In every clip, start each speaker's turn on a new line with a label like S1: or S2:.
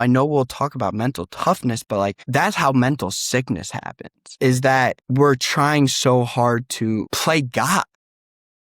S1: I know we'll talk about mental toughness, but like that's how mental sickness happens, is that we're trying so hard to play God.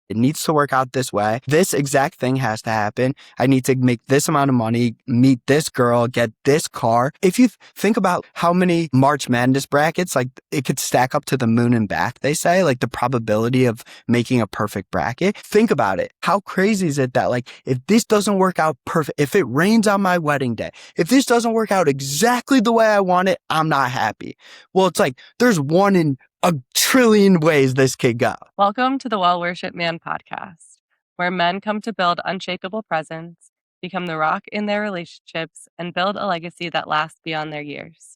S1: It needs to work out this way. This exact thing has to happen. I need to make this amount of money, meet this girl, get this car. If you think about how many March Madness brackets, like it could stack up to the moon and back, they say, like the probability of making a perfect bracket. Think about it. How crazy is it that like, if this doesn't work out perfect, if it rains on my wedding day, if this doesn't work out exactly the way I want it, I'm not happy. Well, it's like there's one in a trillion ways this could go.
S2: Welcome to the Well Worship Man podcast, where men come to build unshakable presence, become the rock in their relationships, and build a legacy that lasts beyond their years.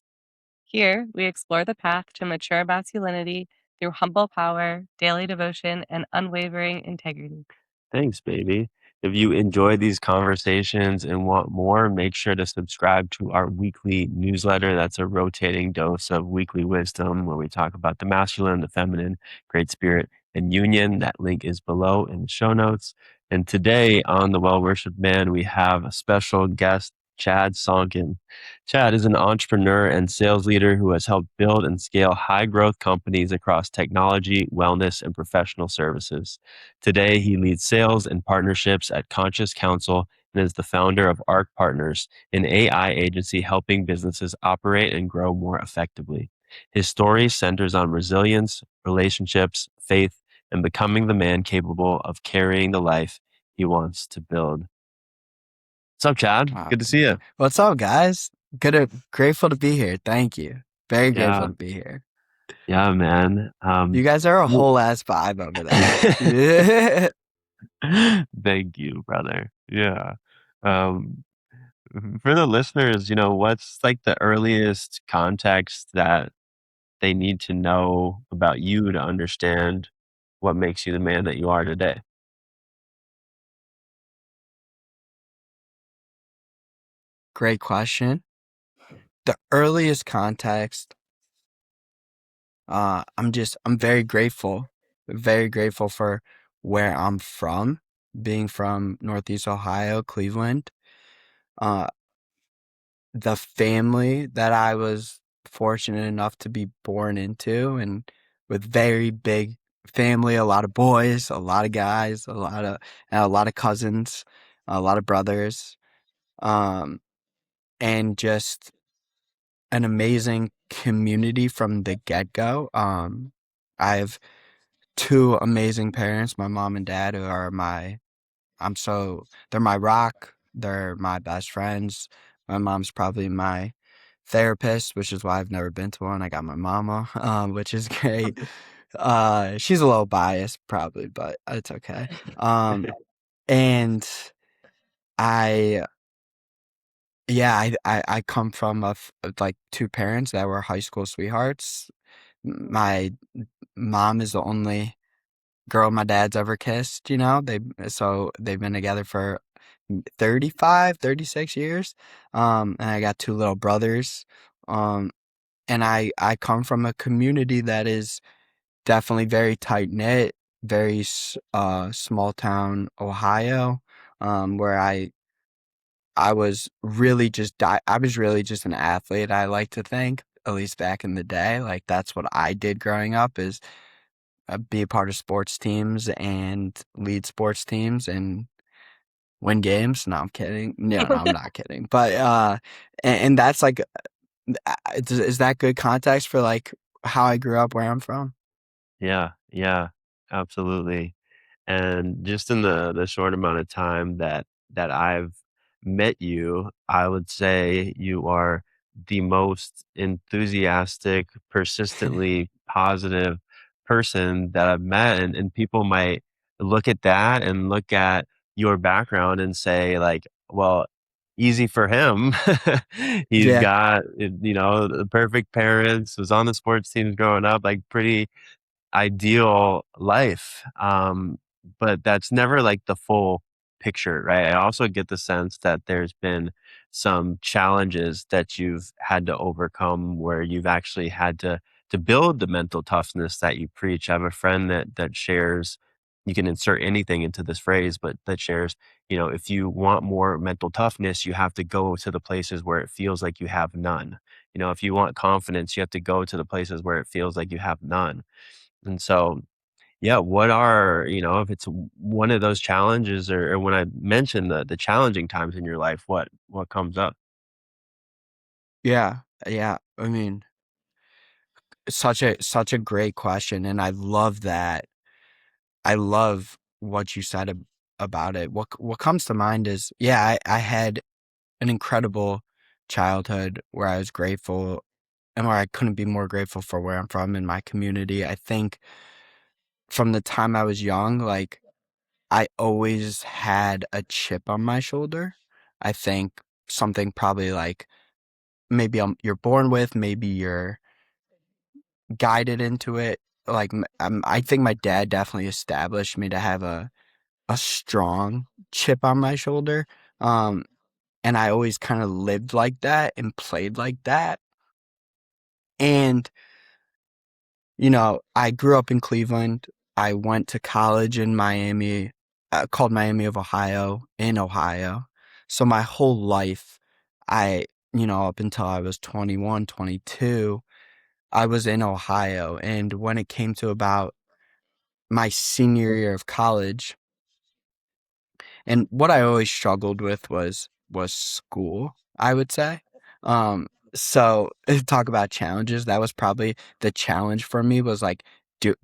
S2: Here, we explore the path to mature masculinity through humble power, daily devotion, and unwavering integrity.
S3: Thanks, baby. If you enjoy these conversations and want more, make sure to subscribe to our weekly newsletter. That's a rotating dose of weekly wisdom where we talk about the masculine, the feminine, great spirit, and union. That link is below in the show notes. And today on the Well Worship Man, we have a special guest, Chad Sonkin. Chad is an entrepreneur and sales leader who has helped build and scale high growth companies across technology, wellness, and professional services. Today, he leads sales and partnerships at Conscious Counsel and is the founder of ARC Partners, an AI agency helping businesses operate and grow more effectively. His story centers on resilience, relationships, faith, and becoming the man capable of carrying the life he wants to build. What's up, Chad?
S1: Wow.
S3: Good to see you.
S1: What's up, guys? Grateful to be here. Thank you. Very grateful to be here.
S3: Yeah, man.
S1: You guys are a whole ass vibe over there.
S3: Thank you, brother. Yeah. For the listeners, what's like the earliest context that they need to know about you to understand what makes you the man that you are today?
S1: Great question. The earliest context, I'm very grateful for where I'm from, being from Northeast Ohio, Cleveland. The family that I was fortunate enough to be born into, and with very big family, a lot of boys, a lot of guys, a lot of cousins, a lot of brothers, and just an amazing community from the get-go. I have two amazing parents, my mom and dad, who are they're my rock. They're my best friends. My mom's probably my therapist, which is why I've never been to one. I got my mama, which is great. She's a little biased probably, but it's okay. And I come from like two parents that were high school sweethearts. My mom is the only girl my dad's ever kissed, they've been together for 35, 36 years. And I got two little brothers. And I come from a community that is definitely very tight knit, very small town Ohio, where I was really just an athlete. I like to think, at least back in the day, like that's what I did growing up, is be a part of sports teams and lead sports teams and win games. No, I'm kidding. No, I'm not kidding. But and that's like, is that good context for like how I grew up, where I'm from?
S3: Yeah, absolutely. And just in the short amount of time that I've met you, I would say you are the most enthusiastic, persistently positive person that I've met. And people might look at that and look at your background and say, like, well, easy for him. He's
S1: Yeah.
S3: got, the perfect parents, was on the sports teams growing up, like pretty ideal life. But that's never like the full picture, right? I also get the sense that there's been some challenges that you've had to overcome where you've actually had to build the mental toughness that you preach. I have a friend that shares you can insert anything into this phrase, but that shares, if you want more mental toughness, you have to go to the places where it feels like you have none. If you want confidence, you have to go to the places where it feels like you have none. And so, yeah, what are, if it's one of those challenges, or when I mention the challenging times in your life, what comes up?
S1: Yeah, yeah. I mean, such a great question, and I love that. I love what you said about it. What comes to mind is, yeah, I had an incredible childhood where I was grateful and where I couldn't be more grateful for where I'm from in my community. I think from the time I was young, like I always had a chip on my shoulder. I think something probably like maybe you're born with, maybe you're guided into it. Like I think my dad definitely established me to have a strong chip on my shoulder. Um, and I always kind of lived like that and played like that. And I grew up in Cleveland. I went to college in Miami, called Miami of Ohio, in Ohio. So my whole life, I, up until I was 21, 22, I was in Ohio. And when it came to about my senior year of college, and what I always struggled with was school, I would say. So talk about challenges. That was probably the challenge for me was like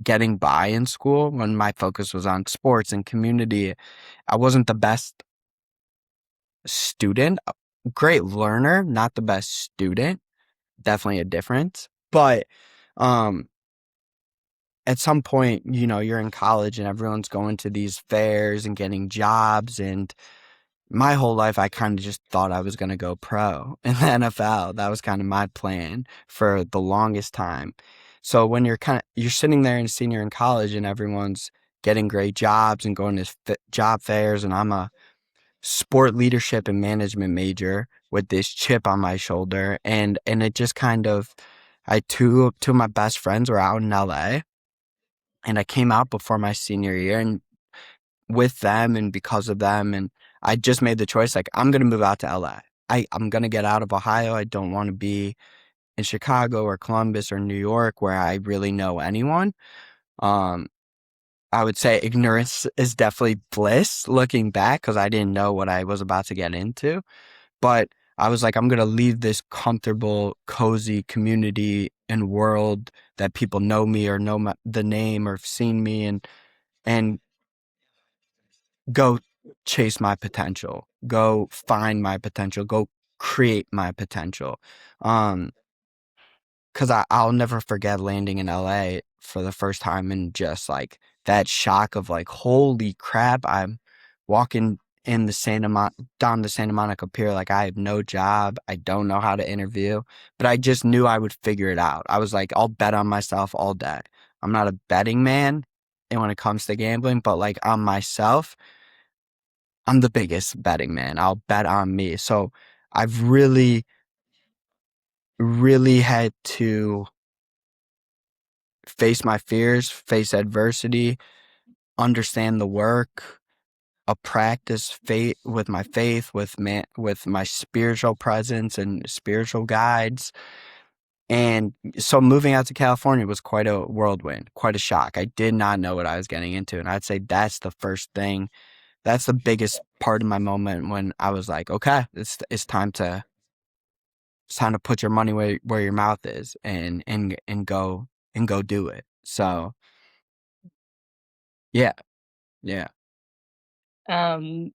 S1: getting by in school when my focus was on sports and community. I wasn't the best student, great learner, not the best student. Definitely a difference. But um, at some point, you're in college and everyone's going to these fairs and getting jobs, and my whole life, I kind of just thought I was going to go pro in the NFL. That was kind of my plan for the longest time. So when you're sitting there in senior in college and everyone's getting great jobs and going to job fairs, and I'm a sport leadership and management major with this chip on my shoulder, and it just kind of, two of my best friends were out in LA, and I came out before my senior year, and with them and because of them. And I just made the choice, like, I'm going to move out to LA. I'm going to get out of Ohio. I don't want to be in Chicago or Columbus or New York where I really know anyone. Um, I would say ignorance is definitely bliss looking back because I didn't know what I was about to get into. But I was like, I'm going to leave this comfortable, cozy community and world that people know me or know the name or have seen me, and go chase my potential, go find my potential, go create my potential. Um, because I'll never forget landing in LA for the first time and just like that shock of like, holy crap, I'm walking in down the Santa Monica Pier. Like I have no job. I don't know how to interview, but I just knew I would figure it out. I was like, I'll bet on myself all day. I'm not a betting man. And when it comes to gambling, but like on myself, I'm the biggest betting man. I'll bet on me. So I've really, really had to face my fears, face adversity, understand the work, practice faith with my faith, with my spiritual presence and spiritual guides. And so moving out to California was quite a whirlwind, quite a shock. I did not know what I was getting into. And I'd say that's the first thing. That's the biggest part of my moment when I was like, okay, it's time to put your money where your mouth is, and go do it. So yeah, yeah.
S2: Um,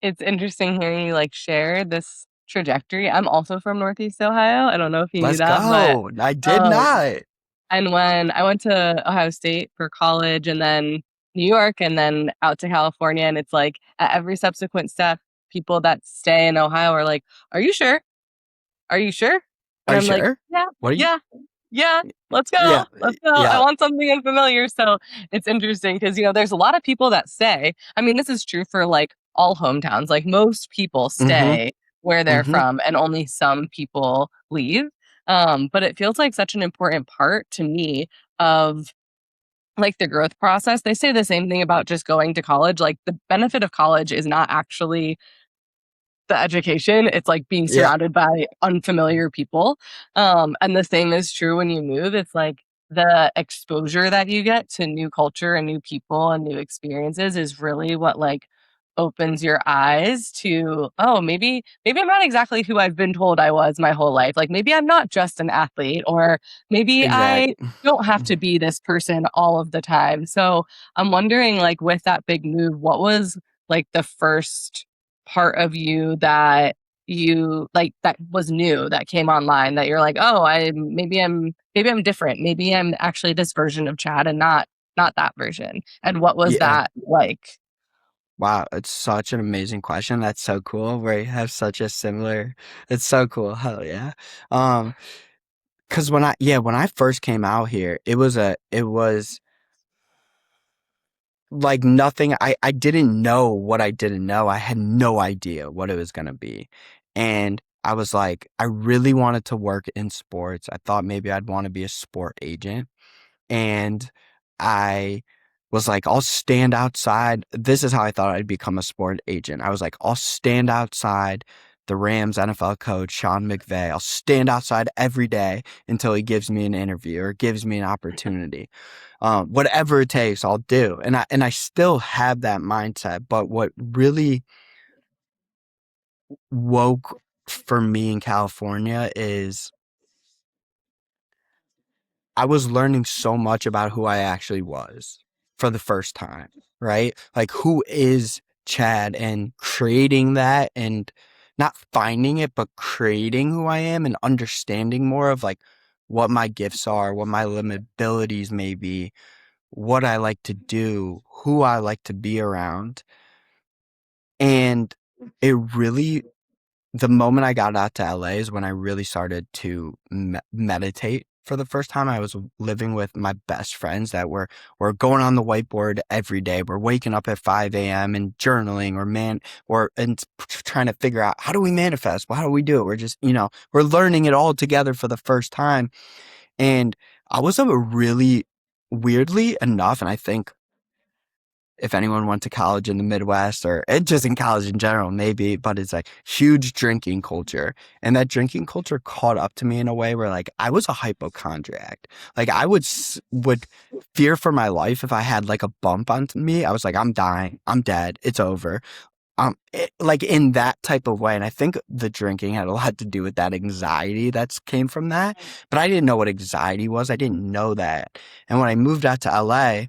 S2: it's interesting hearing you like share this trajectory. I'm also from Northeast Ohio. I don't know if you knew
S1: Let's
S2: that, but
S1: go. I did
S2: um,
S1: not.
S2: and when I went to Ohio State for college and then New York and then out to California, and it's like at every subsequent step, people that stay in Ohio are like, "Are you sure? Are you sure?"
S1: Are
S2: And
S1: you
S2: I'm like,
S1: sure?
S2: "Yeah,
S1: What are you?
S2: yeah, yeah. Let's go.
S1: Yeah,
S2: Let's go. I
S1: yeah.
S2: want something unfamiliar." So it's interesting because there's a lot of people that stay. I mean, this is true for like all hometowns. Like most people
S1: Mhm,
S2: stay where they're
S1: mhm.
S2: from, and only some people leave. But it feels like such an important part to me of like the growth process. They say the same thing about just going to college. Like the benefit of college is not actually the education. It's like being
S1: Yeah,
S2: surrounded by unfamiliar people. And the same is true when you move. It's like the exposure that you get to new culture and new people and new experiences is really what like opens your eyes to, oh, maybe I'm not exactly who I've been told I was my whole life. Like maybe I'm not just an athlete, or maybe I
S1: exactly.
S2: don't have to be this person all of the time. So I'm wondering, like, with that big move, what was like the first part of you that you like that was new, that came online, that you're like, oh, maybe I'm different, maybe I'm actually this version of Chad and not that version? And what was
S1: Yeah.
S2: that like?
S1: Wow, it's such an amazing question. That's so cool. We have such a similar. It's so cool. Hell yeah. Um, because when I first came out here, it was like nothing. I didn't know what I didn't know. I had no idea what it was gonna be, and I was like, I really wanted to work in sports. I thought maybe I'd want to be a sport agent. And I was like, I'll stand outside. This is how I thought I'd become a sport agent. I was like, I'll stand outside the Rams NFL coach, Sean McVay. I'll stand outside every day until he gives me an interview or gives me an opportunity. Whatever it takes, I'll do. And I still have that mindset. But what really woke for me in California is I was learning so much about who I actually was for the first time, right? Like, who is Chad, and creating that, and not finding it, but creating who I am and understanding more of like what my gifts are, what my limitations may be, what I like to do, who I like to be around. And it really, the moment I got out to LA is when I really started to meditate for the first time. I was living with my best friends that were going on the whiteboard every day. We're waking up at 5 a.m. and journaling, and trying to figure out, how do we manifest? Well, how do we do it? We're just, we're learning it all together for the first time. And I was a really, weirdly enough, and I think if anyone went to college in the Midwest, or just in college in general, maybe, but it's like huge drinking culture. And that drinking culture caught up to me in a way where like I was a hypochondriac. Like I would fear for my life if I had like a bump on me. I was like, I'm dying. I'm dead. It's over. Like in that type of way. And I think the drinking had a lot to do with that anxiety that came from that. But I didn't know what anxiety was. I didn't know that. And when I moved out to LA,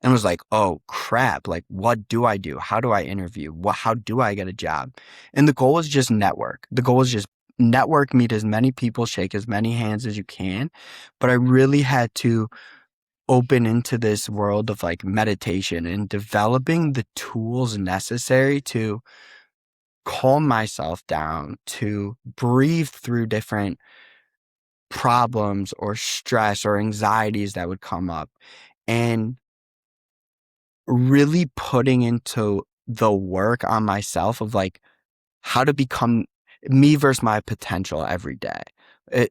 S1: and was like, oh crap, like what do I do? How do I interview? How do I get a job? And the goal is just network. The goal is just network, meet as many people, shake as many hands as you can. But I really had to open into this world of like meditation and developing the tools necessary to calm myself down, to breathe through different problems or stress or anxieties that would come up. And really putting into the work on myself of like how to become me versus my potential every day. It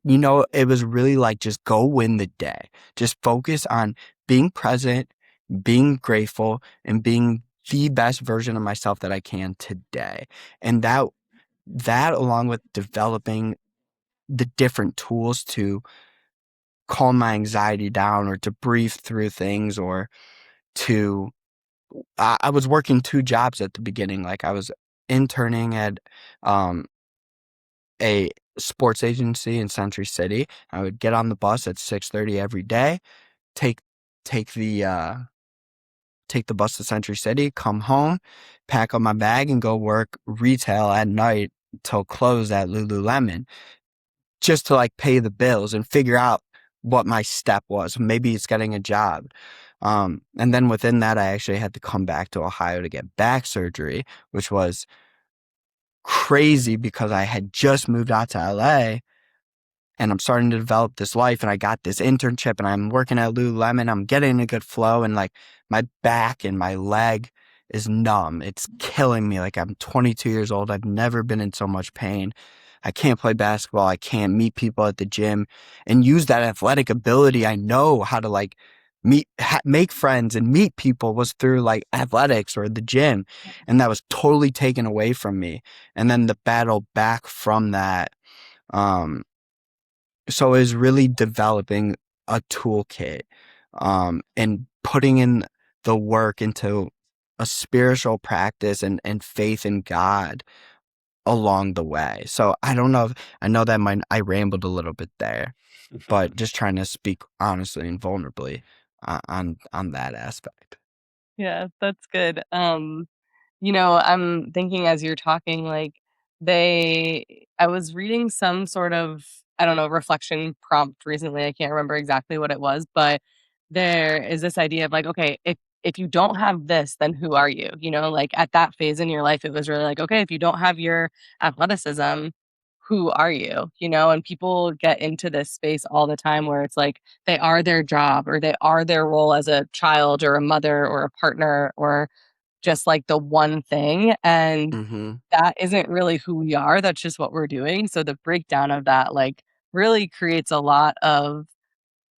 S1: was really like, just go win the day. Just focus on being present, being grateful, and being the best version of myself that I can today. And that along with developing the different tools to calm my anxiety down, or to breathe through things, or to I was working two jobs at the beginning. Like I was interning at um, a sports agency in Century City. I would get on the bus at 6:30 every day, take take the uh, take the bus to Century City, come home, pack up my bag, and go work retail at night till close at Lululemon, just to like pay the bills and figure out what my step was. Maybe it's getting a job. And then within that, I actually had to come back to Ohio to get back surgery, which was crazy because I had just moved out to LA and I'm starting to develop this life, and I got this internship and I'm working at Lululemon. I'm getting a good flow, and like my back and my leg is numb. It's killing me. Like I'm 22 years old. I've never been in so much pain. I can't play basketball. I can't meet people at the gym and use that athletic ability. I know how to like make friends and meet people was through like athletics or the gym, and that was totally taken away from me. And then the battle back from that, um, so it was really developing a toolkit, and putting in the work into a spiritual practice and faith in God along the way. So I don't know if I know that I rambled a little bit there, but just trying to speak honestly and vulnerably on that aspect.
S2: Yeah, that's good. I'm thinking as you're talking, like I was reading some sort of, I don't know, reflection prompt recently. I can't remember exactly what it was, but there is this idea of like, okay, if you don't have this, then who are you? Like at that phase in your life, it was really like, okay, if you don't have your athleticism, who are you? And people get into this space all the time where it's like they are their job or they are their role as a child or a mother or a partner or just like the one thing. And
S1: Mm-hmm.
S2: that isn't really who we are. That's just what we're doing. So the breakdown of that like really creates a lot of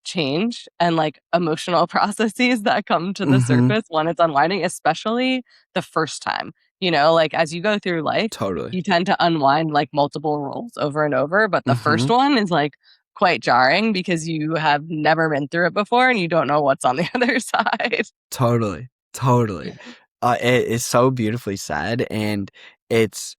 S2: change and like emotional processes that come to the
S1: Mm-hmm.
S2: surface when it's unwinding, especially the first time. Like as you go through life,
S1: Totally.
S2: you tend to unwind like multiple roles over and over. But the
S1: Mm-hmm.
S2: first one is like quite jarring because you have never been through it before and you don't know what's on the other side.
S1: Totally. Totally. It is so beautifully said, and it's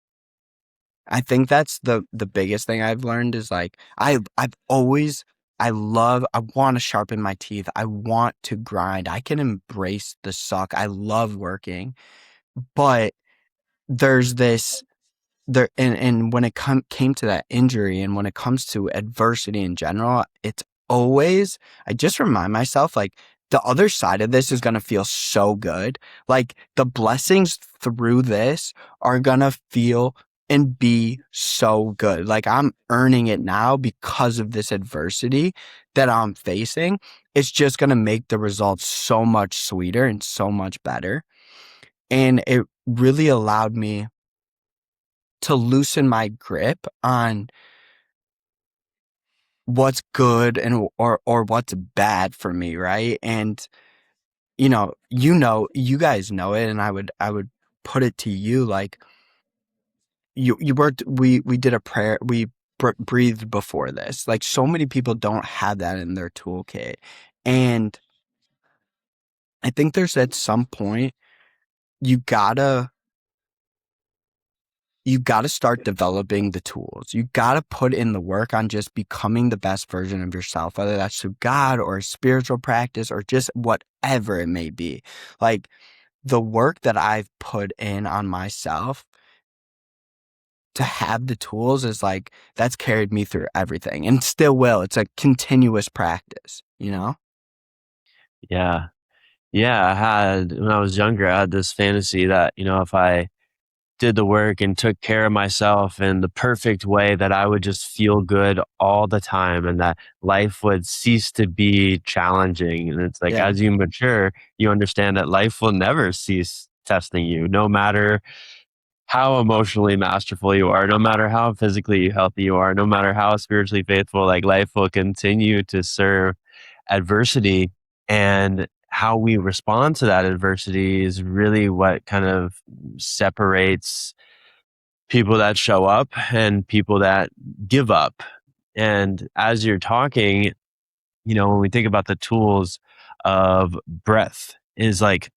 S1: I think that's the biggest thing I've learned is like I've always I want to sharpen my teeth. I want to grind. I can embrace the suck. I love working. But there's this there and when it came to that injury, and when it comes to adversity in general, it's always I just remind myself like the other side of this is going to feel so good. Like the blessings through this are going to feel and be so good. Like I'm earning it now because of this adversity that I'm facing. It's just going to make the results so much sweeter and so much better. And it really allowed me to loosen my grip on what's good and or what's bad for me, right? And you guys know it, and I would put it to you like you worked we did a prayer, we breathed before this. Like so many people don't have that in their toolkit. And I think there's at some point you gotta you got to start developing the tools. You got to put in the work on just becoming the best version of yourself, whether that's through God or a spiritual practice or just whatever it may be. Like the work that I've put in on myself to have the tools is like that's carried me through everything and still will. It's a continuous practice, you know?
S3: Yeah. Yeah, when I was younger, I had this fantasy that, if I did the work and took care of myself in the perfect way, that I would just feel good all the time and that life would cease to be challenging. And it's like,
S1: Yeah.
S3: as you mature, you understand that life will never cease testing you, no matter how emotionally masterful you are, no matter how physically healthy you are, no matter how spiritually faithful, like life will continue to serve adversity. And how we respond to that adversity is really what kind of separates people that show up and people that give up. And as you're talking, when we think about the tools of breath, is like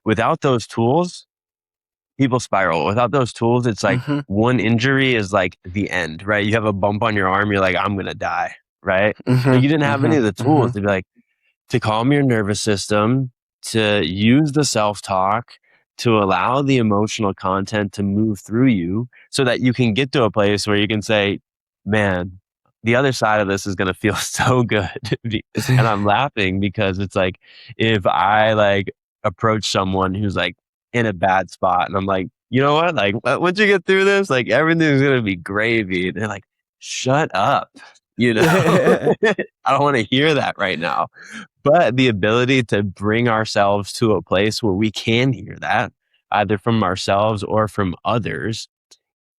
S3: without those tools, people spiral. Without those tools, it's like
S1: Mhm.
S3: one injury is like the end, right? You have a bump on your arm, you're like, I'm gonna die, right? But
S1: Mhm.
S3: you didn't have any
S1: Mhm.
S3: of the tools
S1: Mhm.
S3: to be like, to calm your nervous system, to use the self-talk, to allow the emotional content to move through you so that you can get to a place where you can say, man, the other side of this is going to feel so good. And I'm laughing because it's like, if I like approach someone who's like in a bad spot and I'm like, you know what? Like, once you get through this, like everything's going to be gravy. They're like, shut up. I don't want to hear that right now. But the ability to bring ourselves to a place where we can hear that, either from ourselves or from others,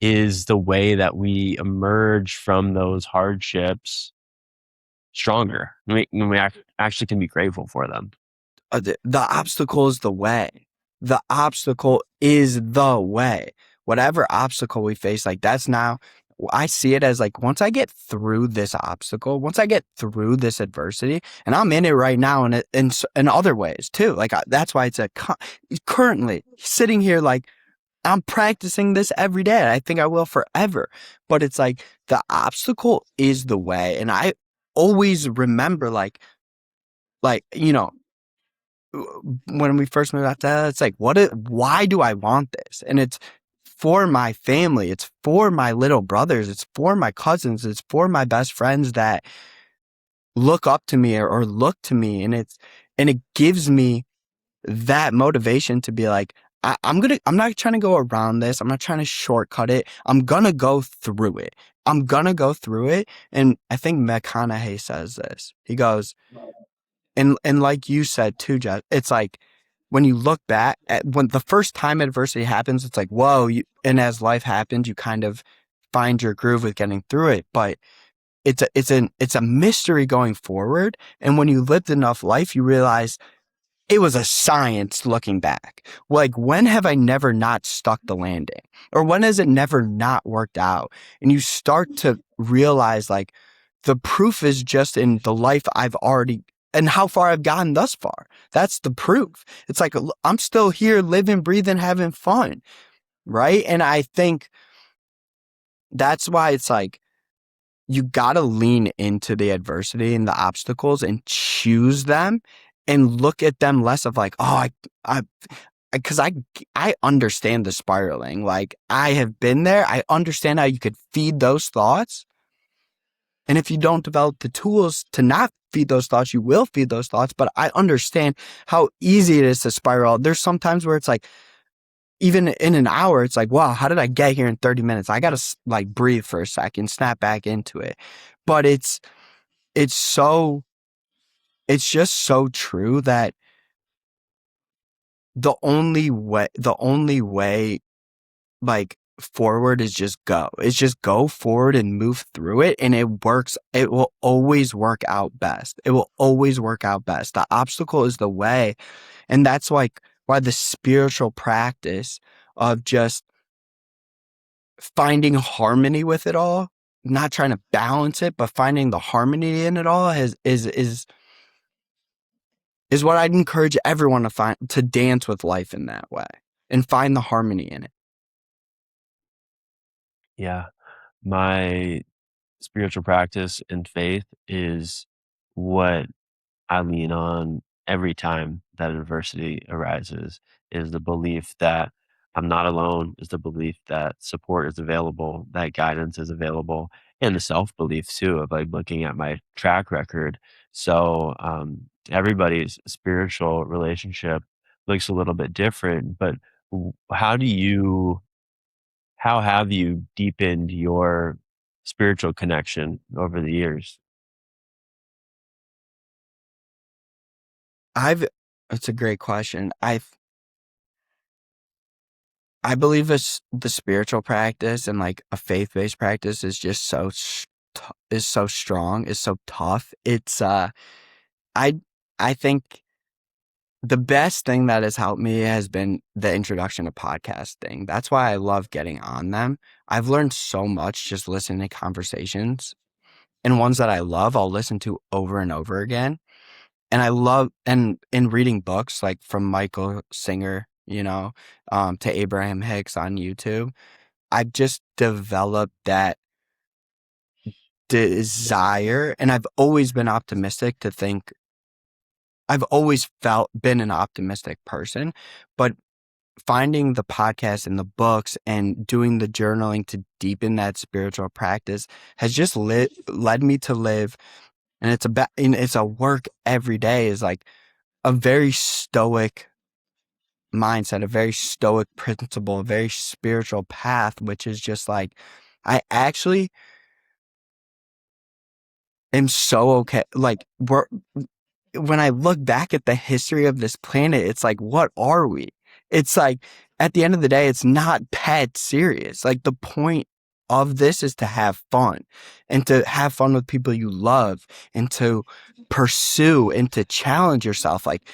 S3: is the way that we emerge from those hardships stronger. We actually can be grateful for them.
S1: The obstacle is the way. The obstacle is the way. Whatever obstacle we face, like that's now, I see it as like, once I get through this obstacle, once I get through this adversity, and I'm in it right now in other ways too. Like that's why it's currently sitting here, like I'm practicing this every day. I think I will forever. But it's like the obstacle is the way. And I always remember like, when we first moved out there, it's like, why do I want this? And it's for my family. It's for my little brothers. It's for my cousins. It's for my best friends that look up to me or look to me. And it gives me that motivation to be like, I'm not trying to go around this. I'm not trying to shortcut it. I'm going to go through it. I'm going to go through it. And I think McConaughey says this. He goes, and like you said too, Jeff, it's like when you look back at when the first time adversity happens, it's like, whoa. And as life happens, you kind of find your groove with getting through it. But it's a mystery going forward. And when you lived enough life, you realize it was a science looking back. Like, when have I never not stuck the landing? Or when has it never not worked out? And you start to realize like the proof is just in the life I've already and how far I've gotten thus far. That's the proof. It's like, I'm still here living, breathing, having fun. Right. And I think that's why it's like, you got to lean into the adversity and the obstacles and choose them and look at them less of like, oh, because I understand the spiraling. Like, I have been there. I understand how you could feed those thoughts. And if you don't develop the tools to not feed those thoughts, you will feed those thoughts. But I understand how easy it is to spiral. There's some times where it's like, even in an hour, it's like, wow, how did I get here in 30 minutes? I got to like breathe for a second, snap back into it. But it's just so true that the only way like forward is just go. It's just go forward and move through it. And it works. It will always work out best. It will always work out best. The obstacle is the way. And that's like why the spiritual practice of just finding harmony with it all, not trying to balance it, but finding the harmony in it all is what I'd encourage everyone to dance with life in that way and find the harmony in it.
S3: Yeah. My spiritual practice and faith is what I lean on every time that adversity arises, is the belief that I'm not alone, is the belief that support is available, that guidance is available, and the self-belief too of like looking at my track record. So everybody's spiritual relationship looks a little bit different, but how have you deepened your spiritual connection over the years?
S1: It's a great question. I believe the spiritual practice and like a faith-based practice is just is so strong, is so tough. I I think the best thing that has helped me has been the introduction to podcasting. That's why I love getting on them. I've learned so much just listening to conversations, and ones that I love, I'll listen to over and over again. And I love, and in reading books like from Michael Singer, to Abraham Hicks on YouTube, I've just developed that desire, and I've always been optimistic to think. I've always been an optimistic person, but finding the podcast and the books and doing the journaling to deepen that spiritual practice has just led me to live. And it's a work every day, is like a very stoic mindset, a very stoic principle, a very spiritual path, which is just like, I actually am so okay. Like, when I look back at the history of this planet, it's like, what are we? It's like, at the end of the day, it's not that serious. Like, the point of this is to have fun, and to have fun with people you love, and to pursue and to challenge yourself. Like,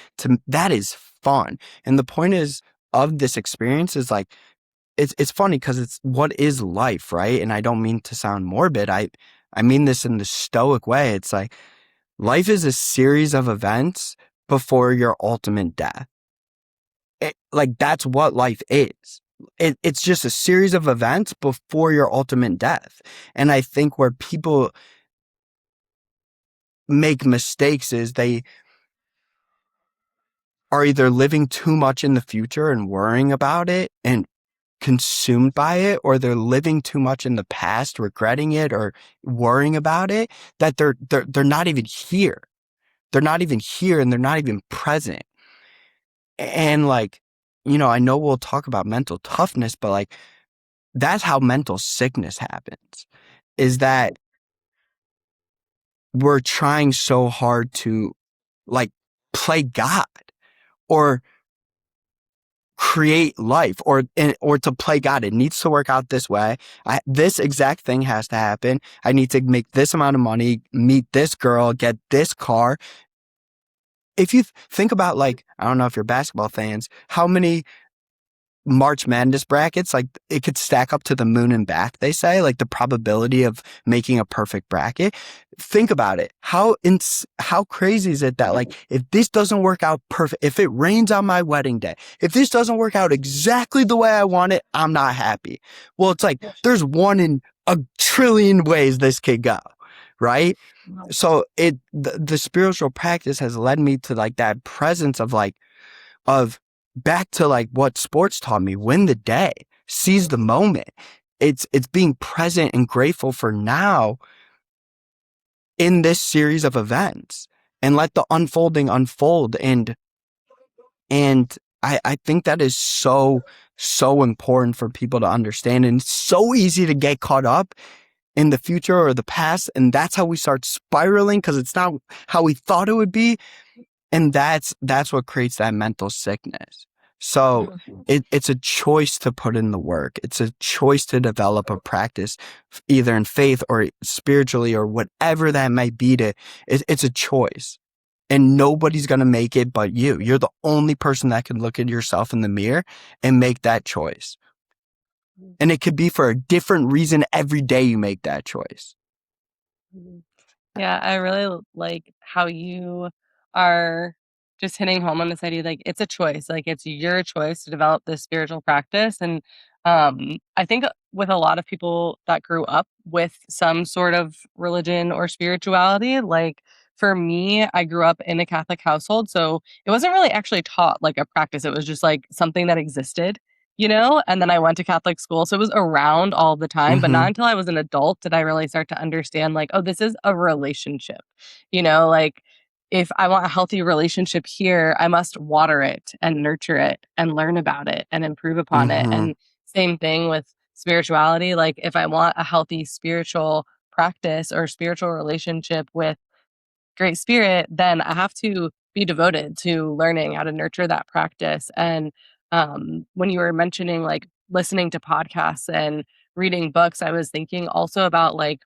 S1: that is fun. And the point is of this experience is like, it's funny because it's what is life, right? And I don't mean to sound morbid. I mean this in the stoic way. It's like life is a series of events before your ultimate death. Like, that's what life is. It's just a series of events before your ultimate death. And I think where people make mistakes is they are either living too much in the future and worrying about it and consumed by it, or they're living too much in the past, regretting it or worrying about it, that they're not even here. They're not even here, and they're not even present. And like, I know we'll talk about mental toughness, but like, that's how mental sickness happens, is that we're trying so hard to like play God or create life, or to play God. It needs to work out this way. This exact thing has to happen. I need to make this amount of money, meet this girl, get this car. If you think about, like, I don't know if you're basketball fans, how many March Madness brackets, like, it could stack up to the moon and back, they say, like the probability of making a perfect bracket. Think about it. How crazy is it that, like, if this doesn't work out perfect, if it rains on my wedding day, if this doesn't work out exactly the way I want it, I'm not happy. Well, it's like there's one in a trillion ways this could go, right? So the spiritual practice has led me to like that presence of back to like what sports taught me: win the day, seize the moment. It's being present and grateful for now in this series of events, and let the unfolding unfold. And I think that is so important for people to understand, and it's so easy to get caught up in the future or the past, and that's how we start spiraling, because it's not how we thought it would be. And that's what creates that mental sickness. So it's a choice to put in the work. It's a choice to develop a practice, either in faith or spiritually or whatever that might be. It's a choice, and nobody's going to make it but you. You're the only person that can look at yourself in the mirror and make that choice. And it could be for a different reason every day you make that choice.
S2: Yeah, I really like how you are just hitting home on this idea. Like, it's a choice. Like, it's your choice to develop this spiritual practice. And I think with a lot of people that grew up with some sort of religion or spirituality, like for me, I grew up in a Catholic household. So it wasn't really actually taught like a practice. It was just like something that existed, And then I went to Catholic school. So it was around all the time, but not until I was an adult did I really start to understand, like, oh, this is a relationship. Like, if I want a healthy relationship here, I must water it and nurture it and learn about it and improve upon it. And same thing with spirituality. Like, if I want a healthy spiritual practice or spiritual relationship with great spirit, then I have to be devoted to learning how to nurture that practice. And when you were mentioning like listening to podcasts and reading books, I was thinking also about like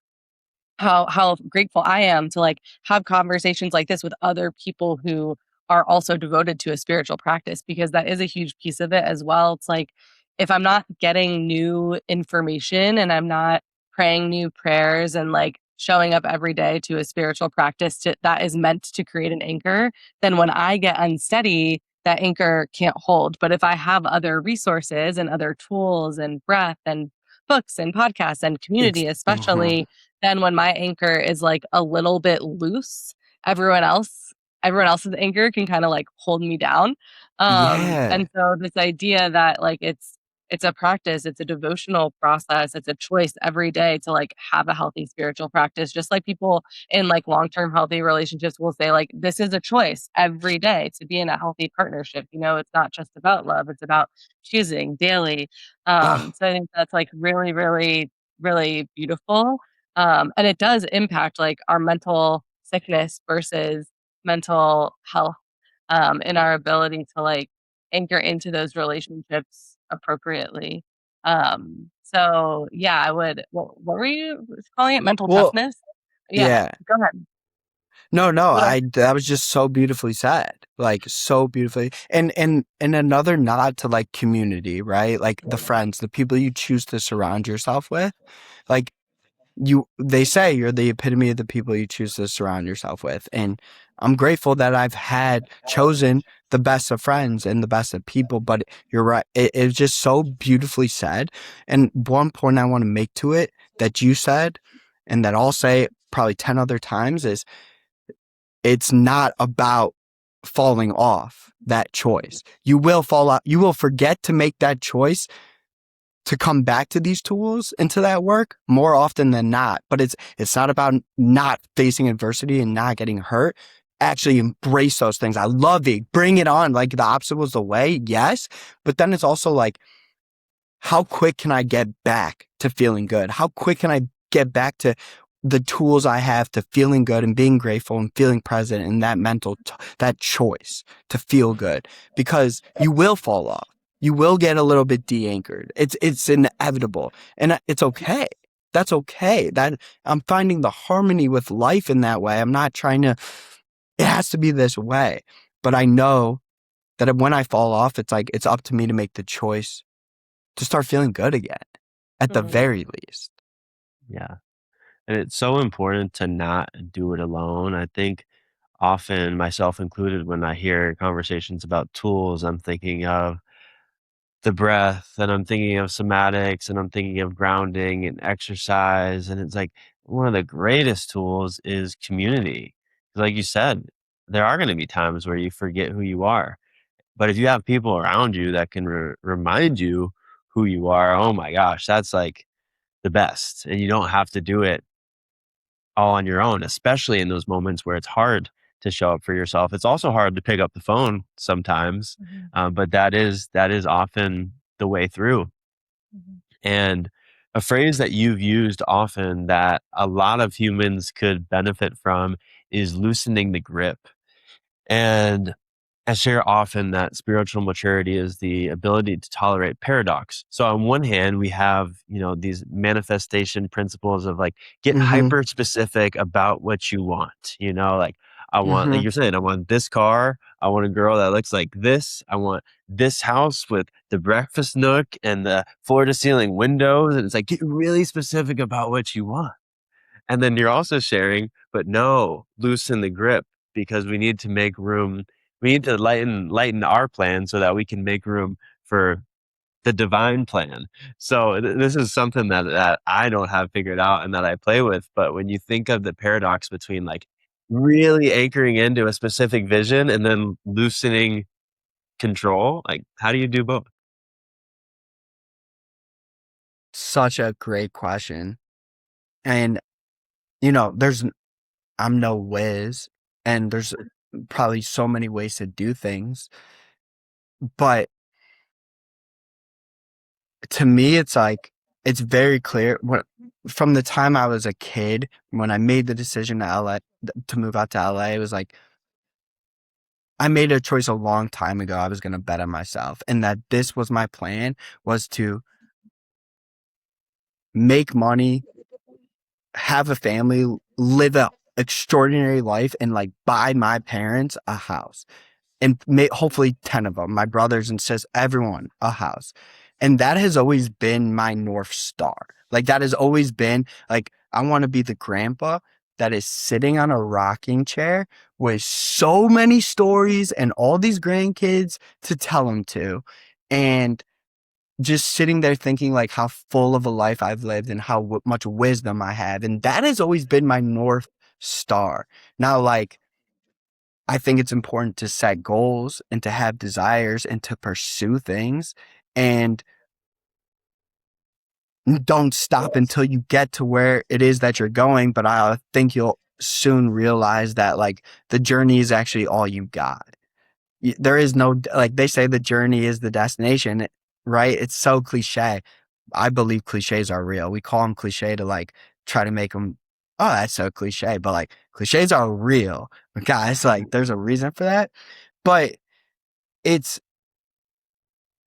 S2: how grateful I am to like have conversations like this with other people who are also devoted to a spiritual practice, because that is a huge piece of it as well. It's like, if I'm not getting new information and I'm not praying new prayers and like showing up every day to a spiritual practice that is meant to create an anchor, then when I get unsteady, that anchor can't hold. But if I have other resources and other tools and breath and books and podcasts and community, especially, then when my anchor is like a little bit loose, everyone else's anchor can kind of like hold me down.
S1: Yeah.
S2: And so this idea that like it's a practice, it's a devotional process, it's a choice every day to like have a healthy spiritual practice, just like people in like long-term healthy relationships will say, like, this is a choice every day to be in a healthy partnership. It's not just about love, it's about choosing daily.
S1: Oh,
S2: So I think that's like really, really, really beautiful. And it does impact like our mental sickness versus mental health, in our ability to like anchor into those relationships appropriately. So yeah, I would. What were you calling it? Mental
S1: Well,
S2: toughness? Yeah,
S1: yeah.
S2: go ahead.
S1: No,
S2: What else?
S1: that was just so beautifully said. Like so beautifully. And another nod to like community, right? Like the friends, the people you choose to surround yourself with. Like they say you're the epitome of the people you choose to surround yourself with. And I'm grateful that I've had chosen the best of friends and the best of people, but you're right. It's just so beautifully said. And one point I want to make to it that you said, and that I'll say probably 10 other times is it's not about falling off that choice. You will fall out. You will forget to make that choice to come back to these tools and to that work more often than not. But it's not about not facing adversity and not getting hurt. Actually embrace those things. I love it. Bring it on. Like the obstacles away, yes. But then it's also like, how quick can I get back to feeling good? How quick can I get back to the tools I have to feeling good and being grateful and feeling present and that that choice to feel good? Because you will fall off. You will get a little bit de-anchored. It's inevitable, and it's okay. That's okay. That I'm finding the harmony with life in that way. I'm not trying to. It has to be this way, but I know that when I fall off, it's like it's up to me to make the choice to start feeling good again, at the
S2: Mhm.
S1: very least.
S3: Yeah. And it's so important to not do it alone. I think often, myself included, when I hear conversations about tools, I'm thinking of the breath and I'm thinking of somatics and I'm thinking of grounding and exercise. And it's like one of the greatest tools is community. 'Cause like you said, there are going to be times where you forget who you are. But if you have people around you that can remind you who you are, oh my gosh, that's like the best. And you don't have to do it all on your own, especially in those moments where it's hard to show up for yourself. It's also hard to pick up the phone sometimes,
S2: Mhm.
S3: but that is often the way through.
S2: Mhm.
S3: And a phrase that you've used often that a lot of humans could benefit from is loosening the grip. And I share often that spiritual maturity is the ability to tolerate paradox. So on one hand, we have, these manifestation principles of like get
S1: Mhm.
S3: hyper specific about what you want, like I want, like
S1: Mhm.
S3: you're saying, I want this car. I want a girl that looks like this. I want this house with the breakfast nook and the floor to ceiling windows. And it's like, get really specific about what you want. And then you're also sharing, but no, loosen the grip because we need to make room. We need to lighten our plan so that we can make room for the divine plan. So this is something that I don't have figured out and that I play with. But when you think of the paradox between like really anchoring into a specific vision and then loosening control, like how do you do both?
S1: Such a great question. And, you know, there's I'm no whiz, and there's probably so many ways to do things, but to me, it's like it's very clear from the time I was a kid, when I made the decision to move out to LA, it was like I made a choice a long time ago. I was going to bet on myself, and that this was my plan, was to make money, have a family, live a extraordinary life, and like buy my parents a house, and hopefully 10 of them, my brothers and sisters, everyone, a house. And that has always been my North Star. Like, that has always been like, I want to be the grandpa that is sitting on a rocking chair with so many stories and all these grandkids to tell them to. And just sitting there thinking like how full of a life I've lived and how much wisdom I have. And that has always been my North Star. Now, like, I think it's important to set goals and to have desires and to pursue things, and don't stop until you get to where it is that you're going. But I think you'll soon realize that like the journey is actually all you got. There is no, like they say, the journey is the destination, right? It's so cliche. I believe cliches are real. We call them cliche to like try to make them, oh, that's so cliche. But like cliches are real. Guys, like there's a reason for that. But it's,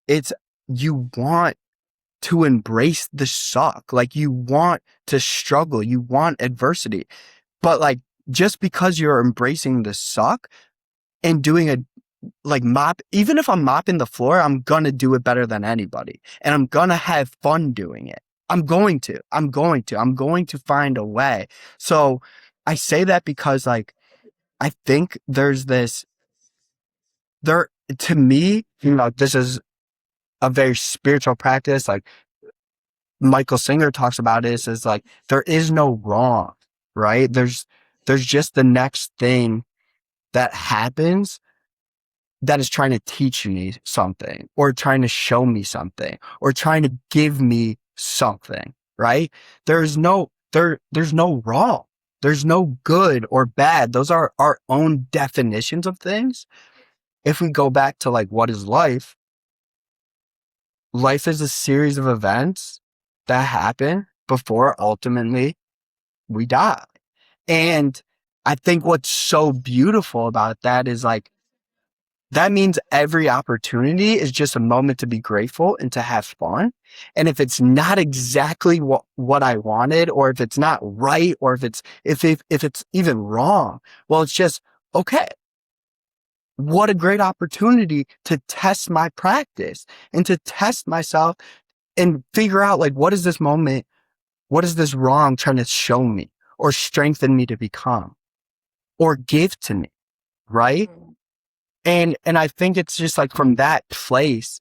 S1: it's, you want to embrace the suck. Like, you want to struggle, you want adversity, but like, just because you're embracing the suck and doing a like mop, even if I'm mopping the floor, I'm gonna do it better than anybody. And I'm gonna have fun doing it. I'm going to find a way. So I say that because like, I think there's this, there, to me, this is a very spiritual practice. Like Michael Singer talks about it, is like, there is no wrong, right? There's just the next thing that happens that is trying to teach me something, or trying to show me something, or trying to give me something, right? There's no wrong. There's no good or bad. Those are our own definitions of things. If we go back to like, what is life? Life is a series of events that happen before ultimately we die. And I think what's so beautiful about that is like, that means every opportunity is just a moment to be grateful and to have fun. And if it's not exactly what I wanted, or if it's not right, or if it's even wrong, well, it's just, okay, what a great opportunity to test my practice and to test myself and figure out like, what is this moment? What is this wrong trying to show me or strengthen me to become or give to me? Right. And I think it's just like, from that place,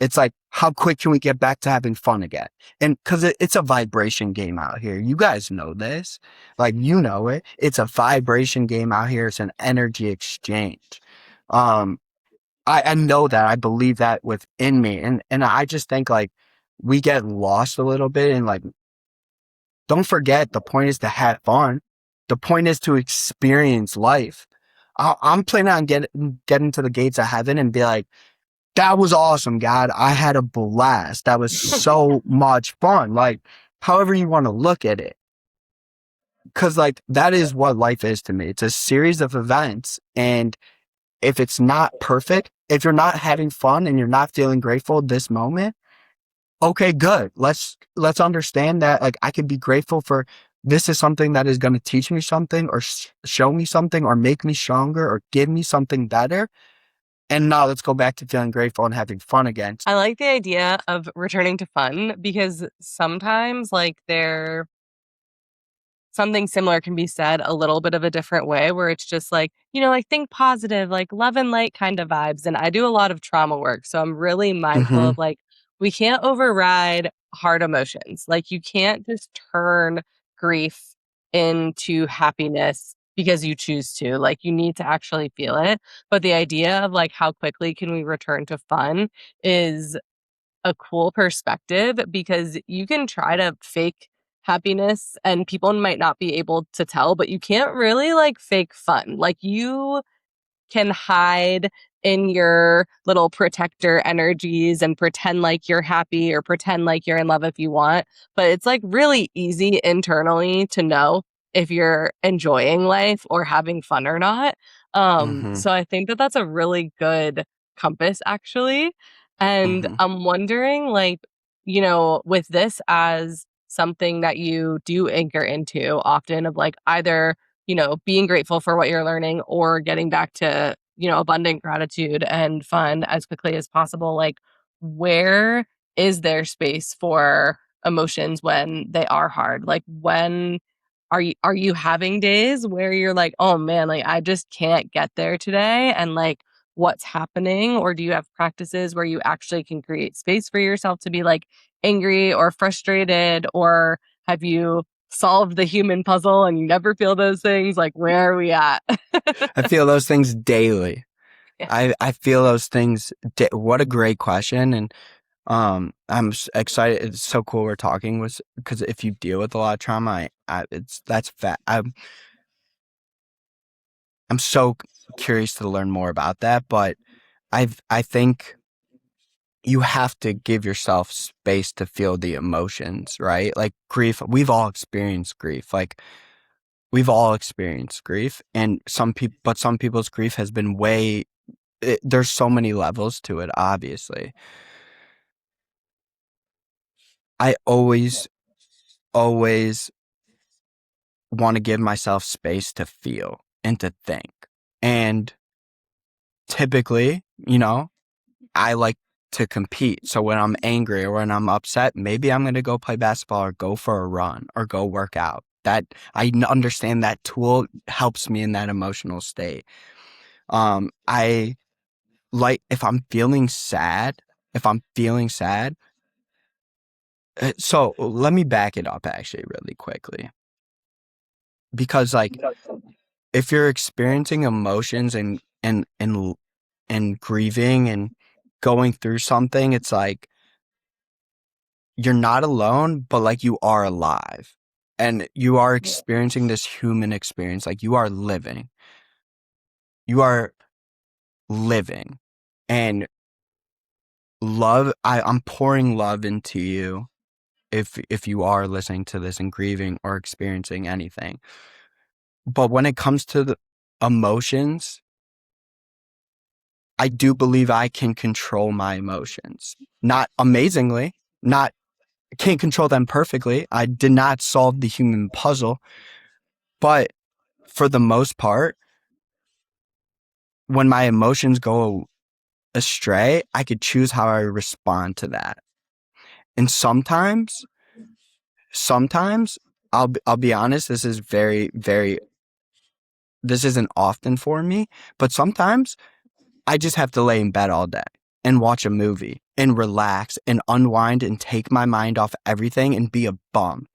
S1: it's like, how quick can we get back to having fun again? And cause it's a vibration game out here. You guys know this, like, it, it's a vibration game out here. It's an energy exchange. I know that, I believe that within me. And I just think like, we get lost a little bit, and like, don't forget, the point is to have fun. The point is to experience life. I'm planning on getting to the gates of heaven and be like, that was awesome, God. I had a blast. That was so much fun. Like, however you want to look at it. Cause like, that is what life is to me. It's a series of events. And if it's not perfect, if you're not having fun and you're not feeling grateful this moment, okay, good. Let's understand that like, I can be grateful for, this is something that is going to teach me something, or show me something, or make me stronger, or give me something better. And now let's go back to feeling grateful and having fun again.
S2: I like the idea of returning to fun, because sometimes like something similar can be said a little bit of a different way, where it's just like, like, think positive, like love and light kind of vibes. And I do a lot of trauma work, so I'm really mindful
S1: Mm-hmm.
S2: of like, we can't override hard emotions. Like, you can't just turn grief into happiness because you choose to. Like, you need to actually feel it. But the idea of like, how quickly can we return to fun is a cool perspective, because you can try to fake happiness and people might not be able to tell, but you can't really like fake fun. Like, you can hide in your little protector energies and pretend like you're happy or pretend like you're in love if you want. But it's like really easy internally to know if you're enjoying life or having fun or not.
S1: Mm-hmm.
S2: So I think that that's a really good compass, actually. And
S1: Mm-hmm.
S2: I'm wondering, like, with this as something that you do anchor into often, of like, either being grateful for what you're learning or getting back to, abundant gratitude and fun as quickly as possible. Like, where is there space for emotions when they are hard? Like, when are you having days where you're like, oh man, like, I just can't get there today? And like, what's happening? Or do you have practices where you actually can create space for yourself to be like angry or frustrated? Or have you solved the human puzzle and you never feel those things? Like, where are we at?
S1: I feel those things daily.
S2: Yeah.
S1: I feel those things. What a great question. And I'm excited. It's so cool we're talking with, because if you deal with a lot of trauma, that's fat. I'm so curious to learn more about that. But I think you have to give yourself space to feel the emotions, right? Like grief. We've all experienced grief. Like, we've all experienced grief, and some people's grief has been there's so many levels to it, obviously. I always want to give myself space to feel and to think. And typically, I like to compete. So when I'm angry or when I'm upset, maybe I'm going to go play basketball or go for a run or go work out. That I understand that tool helps me in that emotional state. I like if I'm feeling sad, so let me back it up actually really quickly. Because like if you're experiencing emotions and grieving and going through something, it's like you're not alone, but like you are alive and you are experiencing this human experience. Like you are living and love. I'm pouring love into you. If you are listening to this and grieving or experiencing anything, but when it comes to the emotions, I do believe I can control my emotions. Not amazingly, not can't control them perfectly. I did not solve the human puzzle, but for the most part, when my emotions go astray, I could choose how I respond to that. And sometimes I'll be honest, this is very, very, this isn't often for me, but sometimes I just have to lay in bed all day and watch a movie and relax and unwind and take my mind off everything and be a bum.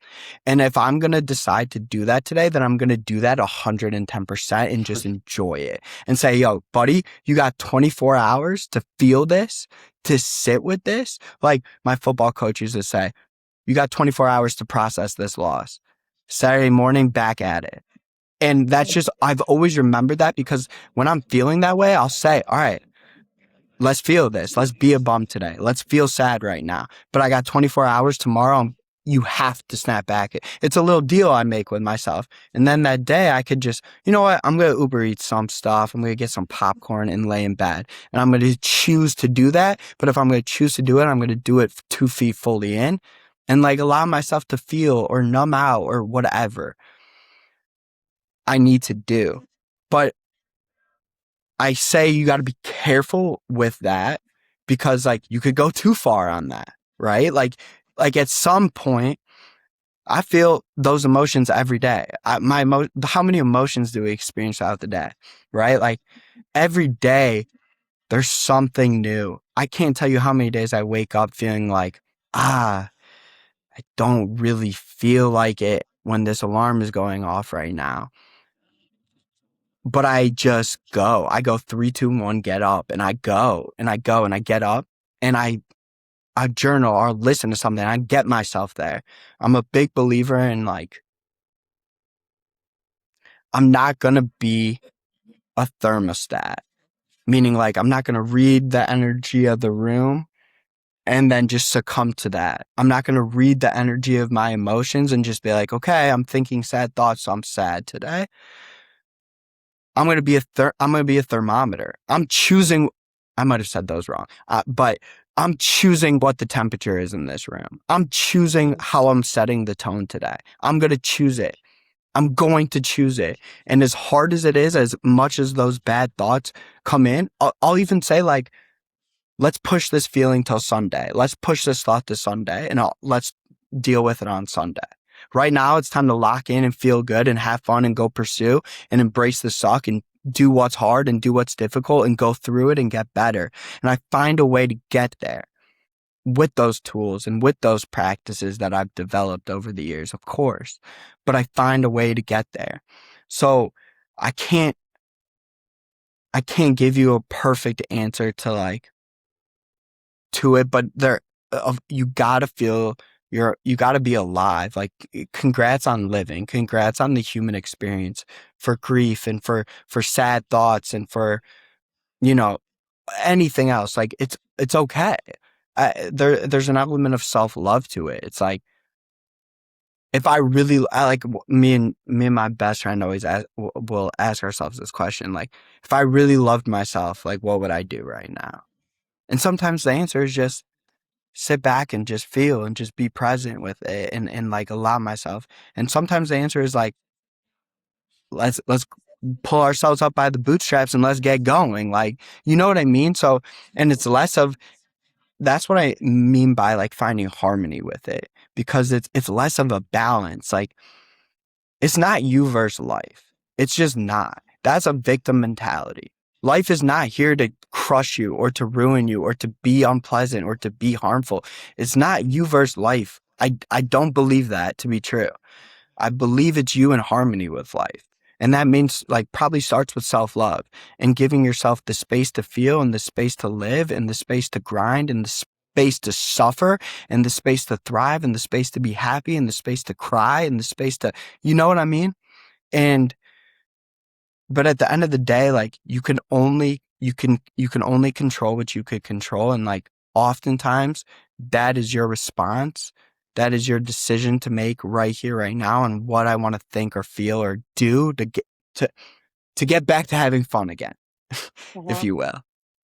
S1: And if I'm going to decide to do that today, then I'm going to do that 110% and just enjoy it and say, yo, buddy, you got 24 hours to feel this, to sit with this. Like my football coach used to say, you got 24 hours to process this loss. Saturday morning, back at it. And that's just, I've always remembered that because when I'm feeling that way, I'll say, all right, let's feel this. Let's be a bum today. Let's feel sad right now. But I got 24 hours tomorrow. You have to snap back. It's a little deal I make with myself. And then that day I could just, you know what? I'm going to Uber eat some stuff. I'm going to get some popcorn and lay in bed. And I'm going to choose to do that. But if I'm going to choose to do it, I'm going to do it 2 feet fully in and like allow myself to feel or numb out or whatever I need to do. But I say you got to be careful with that because like you could go too far on that, right? Like at some point, I feel those emotions every day. How many emotions do we experience throughout the day, right? Like every day, there's something new. I can't tell you how many days I wake up feeling like, I don't really feel like it when this alarm is going off right now. But I just go. I go 3, 2, 1, get up, and I go, and I go, and I get up, and I journal or listen to something. I get myself there. I'm a big believer in like, I'm not gonna be a thermostat, meaning like I'm not gonna read the energy of the room and then just succumb to that. I'm not gonna read the energy of my emotions and just be like, okay, I'm thinking sad thoughts, so I'm sad today. I'm going to be a thermometer. I'm choosing, I might have said those wrong, but I'm choosing what the temperature is in this room. I'm choosing how I'm setting the tone today. I'm going to choose it. I'm going to choose it. And as hard as it is, as much as those bad thoughts come in, I'll even say like, let's push this feeling till Sunday. Let's push this thought to Sunday and let's deal with it on Sunday. Right now, it's time to lock in and feel good and have fun and go pursue and embrace the suck and do what's hard and do what's difficult and go through it and get better. And I find a way to get there with those tools and with those practices that I've developed over the years, of course. But I find a way to get there. So I can't give you a perfect answer to it, but you gotta feel you gotta be alive. Like congrats on living, congrats on the human experience for grief and for sad thoughts and for, anything else. Like it's okay. There's an element of self-love to it. It's like, if I like me and my best friend always will ask ourselves this question. Like, if I really loved myself, like what would I do right now? And sometimes the answer is just sit back and just feel and just be present with it and like allow myself. And sometimes the answer is like, let's pull ourselves up by the bootstraps and let's get going. Like, you know what I mean? So, and it's less of, that's what I mean by like finding harmony with it, because it's less of a balance. Like, it's not you versus life. It's just not. That's a victim mentality. Life is not here to crush you or to ruin you or to be unpleasant or to be harmful. It's not you versus life. I don't believe that to be true. I believe it's you in harmony with life. And that means like probably starts with self-love and giving yourself the space to feel and the space to live and the space to grind and the space to suffer and the space to thrive and the space to be happy and the space to cry and the space to, you know what I mean? And, but at the end of the day, like you can only control what you could control. And like oftentimes that is your response. That is your decision to make right here, right now, and what I want to think or feel or do to get back to having fun again, if you will.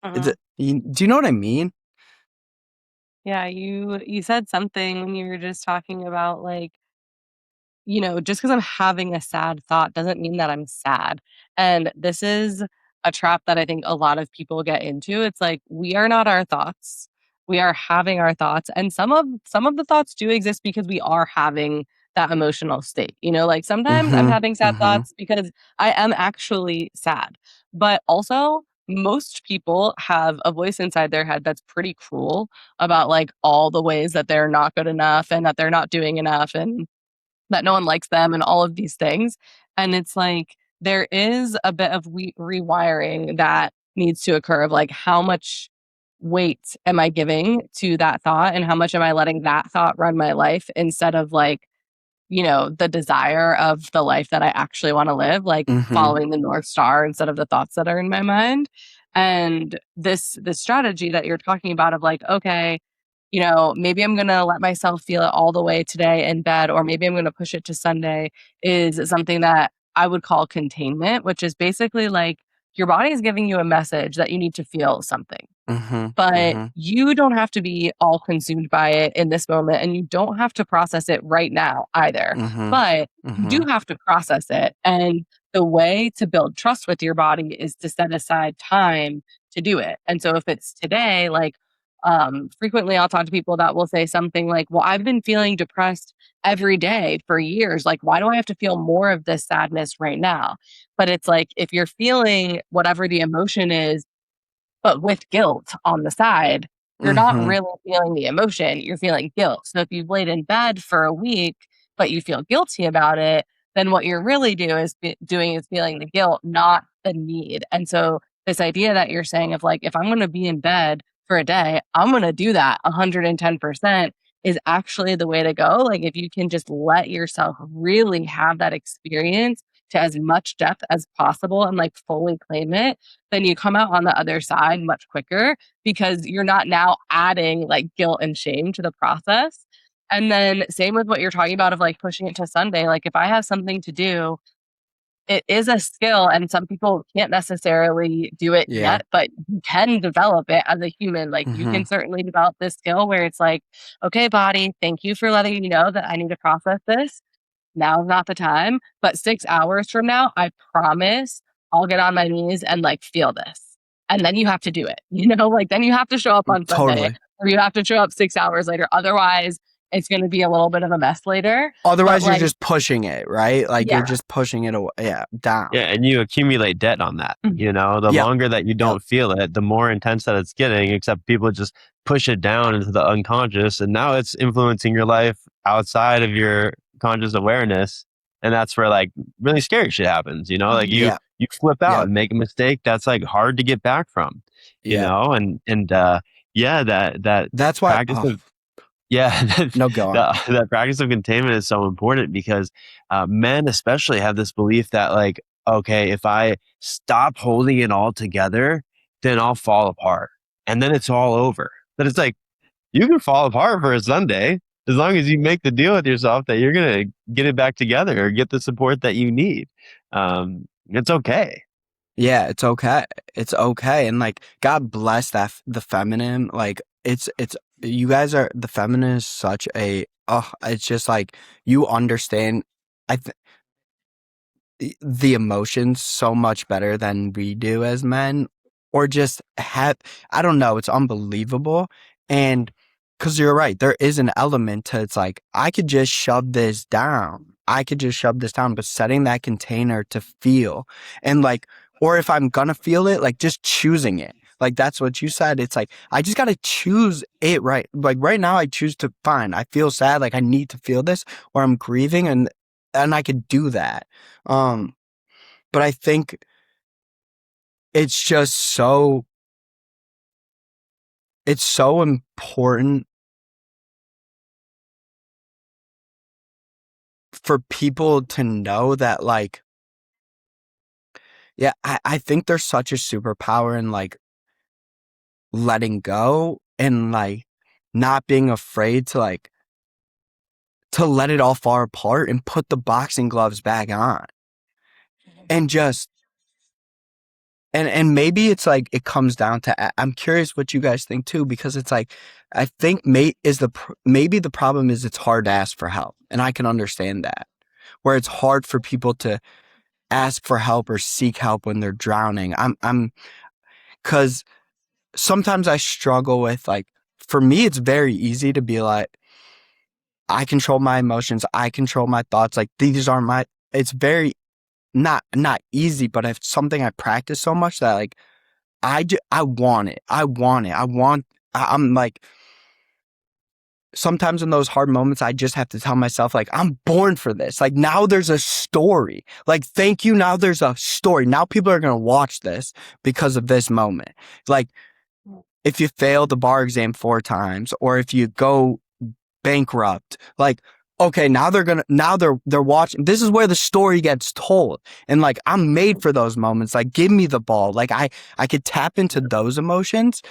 S1: Do you know what I mean?
S2: Yeah, you said something when you were just talking about like, just because I'm having a sad thought doesn't mean that I'm sad. And this is a trap that I think a lot of people get into. It's like we are not our thoughts. We are having our thoughts. And some of the thoughts do exist because we are having that emotional state. Like sometimes I'm having sad thoughts because I am actually sad. But also most people have a voice inside their head that's pretty cruel about like all the ways that they're not good enough and that they're not doing enough and that no one likes them and all of these things. And it's like there is a bit of rewiring that needs to occur of like how much weight am I giving to that thought and how much am I letting that thought run my life instead of like, the desire of the life that I actually want to live, like following the North Star instead of the thoughts that are in my mind. And this strategy that you're talking about of like, okay, maybe I'm going to let myself feel it all the way today in bed, or maybe I'm going to push it to Sunday is something that I would call containment, which is basically like your body is giving you a message that you need to feel something. But you don't have to be all consumed by it in this moment, and you don't have to process it right now either. But you do have to process it. And the way to build trust with your body is to set aside time to do it. And so if it's today, like frequently I'll talk to people that will say something like, well, I've been feeling depressed every day for years. Like, why do I have to feel more of this sadness right now? But it's like, if you're feeling whatever the emotion is, but with guilt on the side, you're not really feeling the emotion, you're feeling guilt. So if you've laid in bed for a week, but you feel guilty about it, then what you're really doing is feeling the guilt, not the need. And so this idea that you're saying of like, if I'm going to be in bed for a day, I'm going to do that 110% is actually the way to go. Like if you can just let yourself really have that experience to as much depth as possible and like fully claim it, then you come out on the other side much quicker because you're not now adding like guilt and shame to the process. And then same with what you're talking about of like pushing it to Sunday. Like if I have something to do, it is a skill and some people can't necessarily do it yet, but you can develop it as a human. Like you can certainly develop this skill where it's like, okay, body, thank you for letting me know that I need to process this. Now's not the time, but 6 hours from now, I promise I'll get on my knees and like feel this. And then you have to do it, like then you have to show up on Sunday or you have to show up 6 hours later. Otherwise, it's going to be a little bit of a mess later.
S1: Otherwise, you're just pushing it, right? Like you're just pushing it away, down.
S3: Yeah, and you accumulate debt on that. The longer that you don't feel it, the more intense that it's getting, except people just push it down into the unconscious. And now it's influencing your life outside of your conscious awareness. And that's where like really scary shit happens, like you flip out and make a mistake that's like hard to get back from, that's why
S1: practice of
S3: that practice of containment is so important because men especially have this belief that like, okay, if I stop holding it all together, then I'll fall apart and then it's all over. But it's like, you can fall apart for a Sunday as long as you make the deal with yourself that you're going to get it back together or get the support that you need. It's okay.
S1: Yeah, it's okay. It's okay. And like, God bless the feminine, like it's you guys are the feminists such a it's just like you understand I the emotions so much better than we do as men, or just have, I don't know, it's unbelievable. And because you're right, there is an element to, it's like I could just shove this down, but setting that container to feel, and like, or if I'm gonna feel it, like just choosing it, like that's what you said. It's like I just gotta choose it, right? Like right now I choose to, fine, I feel sad, like I need to feel this, or I'm grieving, and I could do that. um, but I think it's just it's so important for people to know that, like, yeah, I think there's such a superpower in like letting go and like not being afraid to like to let it all fall apart and put the boxing gloves back on and just and maybe it's like it comes down to, I'm curious what you guys think too, because it's like I think maybe the problem is it's hard to ask for help, and I can understand that, where it's hard for people to ask for help or seek help when they're drowning. I'm because sometimes I struggle with, like, for me it's very easy to be like, I control my emotions, I control my thoughts, like these aren't my, it's very not easy, but it's something I practice so much that like I want it. I'm like, sometimes in those hard moments, I just have to tell myself, like, I'm born for this. Like, now there's a story. Like, thank you. Now there's a story. Now people are going to watch this because of this moment. Like, if you fail the bar exam 4 times, or if you go bankrupt, like, okay, now they're watching. This is where the story gets told. And like, I'm made for those moments. Like, give me the ball. Like, I could tap into those emotions.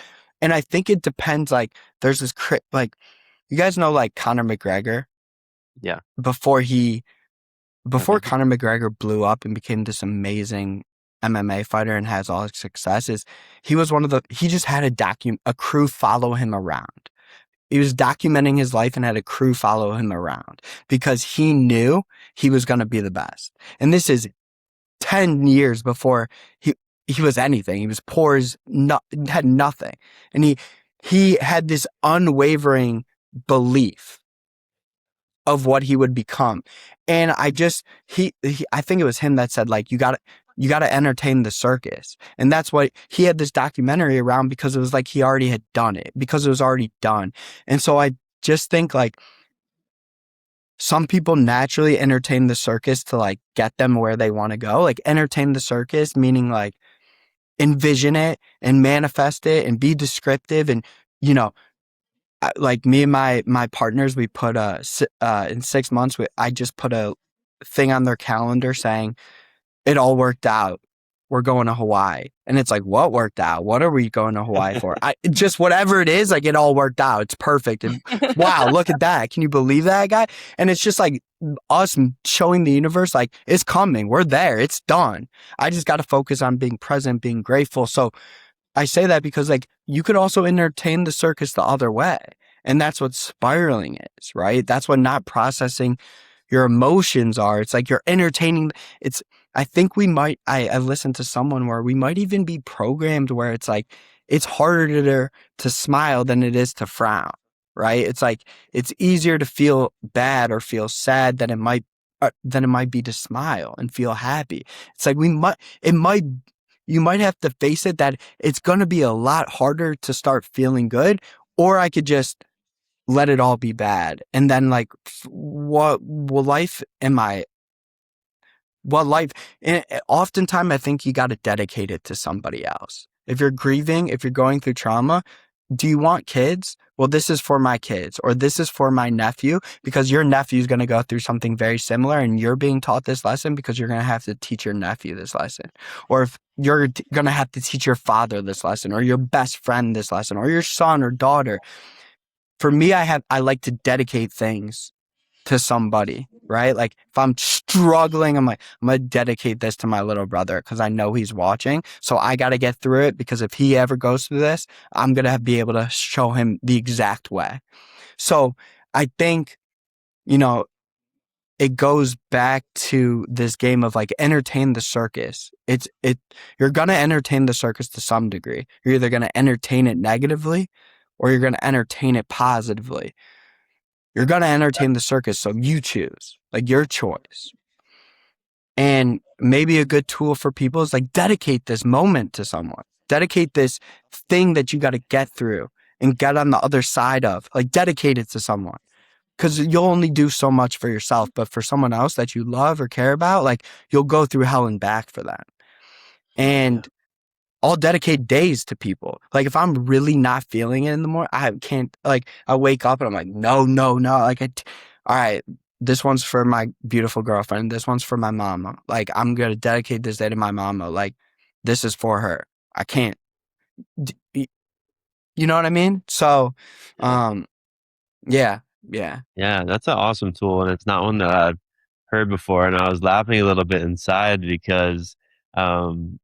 S1: And I think it depends. Like, there's this, like, you guys know, like, Conor McGregor?
S3: Yeah.
S1: Before Conor McGregor blew up and became this amazing MMA fighter and has all his successes, he was he just had a crew follow him around. He was documenting his life and had a crew follow him around because he knew he was going to be the best. And this is 10 years before he was anything. He was poor as had nothing. And he had this unwavering belief of what he would become. And I think it was him that said, like, you got to entertain the circus. And that's what he had this documentary around, because it was like he already had done it, because it was already done. And so I just think, like, some people naturally entertain the circus to like get them where they want to go. Like, entertain the circus, meaning like envision it and manifest it and be descriptive. And, you know, like me and my partners, we put in 6 months, I just put a thing on their calendar saying, it all worked out, we're going to Hawaii. And it's like, what worked out? What are we going to Hawaii for? Just whatever it is, like, it all worked out. It's perfect. And wow, look at that. Can you believe that, guy? And it's just like us showing the universe, like, it's coming. We're there. It's done. I just got to focus on being present, being grateful. So I say that because, like, you could also entertain the circus the other way. And that's what spiraling is, right? That's what not processing your emotions are. It's like you're entertaining. I think I listened to someone where we might even be programmed where it's like, it's harder to smile than it is to frown, right? It's like, it's easier to feel bad or feel sad than it might be to smile and feel happy. It's like you might have to face it that it's going to be a lot harder to start feeling good, or I could just let it all be bad. And then, like, oftentimes I think you got to dedicate it to somebody else. If you're grieving, if you're going through trauma, do you want kids? Well, this is for my kids, or this is for my nephew, because your nephew is going to go through something very similar, and you're being taught this lesson because you're going to have to teach your nephew this lesson. Or if you're going to have to teach your father this lesson, or your best friend this lesson, or your son or daughter. For me, I like to dedicate things to somebody, right? Like if I'm struggling, I'm going to dedicate this to my little brother because I know he's watching. So I got to get through it, because if he ever goes through this, I'm going to be able to show him the exact way. So I think, it goes back to this game of like, entertain the circus. You're going to entertain the circus to some degree. You're either going to entertain it negatively or you're going to entertain it positively. You're going to entertain the circus. So you choose, like, your choice. And maybe a good tool for people is like, dedicate this moment to someone, dedicate this thing that you got to get through and get on the other side of, like, dedicate it to someone. Because you'll only do so much for yourself, but for someone else that you love or care about, like, you'll go through hell and back for that. And I'll dedicate days to people. Like, if I'm really not feeling it in the morning, I can't, like, I wake up and I'm like, no. Like, all right, this one's for my beautiful girlfriend. This one's for my mama. Like, I'm going to dedicate this day to my mama. Like, this is for her. I can't, you know what I mean? So, yeah.
S3: Yeah, that's an awesome tool, and it's not one that I've heard before, and I was laughing a little bit inside because, um,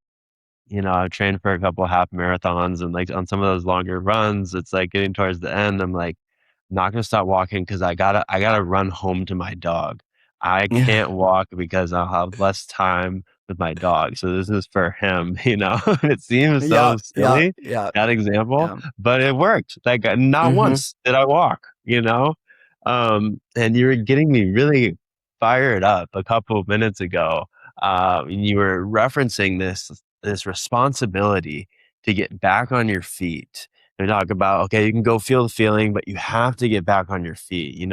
S3: I've trained for a couple half marathons, and, like, on some of those longer runs, it's, like, getting towards the end, I'm like, "I'm not gonna stop walking because I gotta run home to my dog. I
S1: Yeah.
S3: can't walk because I'll have less time with my dog, so this is for him," you know? It seems
S1: Yeah.
S3: so silly,
S1: Yeah.
S3: that example,
S1: Yeah.
S3: but it worked. Like, not
S1: Mm-hmm.
S3: once did I walk, you know? And you were getting me really fired up a couple of minutes ago. And you were referencing this responsibility to get back on your feet. They talk about, okay, you can go feel the feeling, but you have to get back on your feet.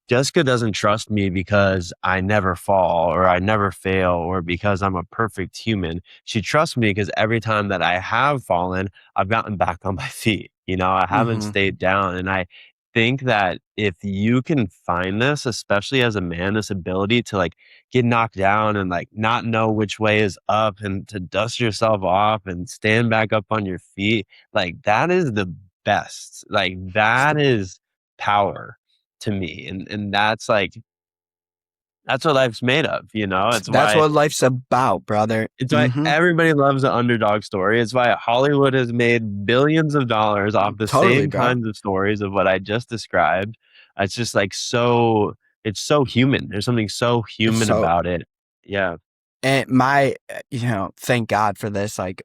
S3: Jessica doesn't trust me because I never fall or I never fail or because I'm a perfect human. She trusts me because every time that I have fallen, I've gotten back on my feet. I haven't
S1: Mm-hmm.
S3: stayed down. And I think that if you can find this, especially as a man, this ability to, like, get knocked down and, like, not know which way is up and to dust yourself off and stand back up on your feet, like, that is the best. Like, that is power to me. And that's like, that's what life's made of, It's
S1: That's
S3: why
S1: what life's about, brother.
S3: it's why
S1: Mm-hmm.
S3: everybody loves an underdog story. It's why Hollywood has made billions of dollars off the
S1: Totally,
S3: same
S1: bro.
S3: kinds of stories of what I just described. It's just like it's so human. There's something so
S1: It's
S3: human
S1: so,
S3: about it. Yeah.
S1: and thank God for this. Like,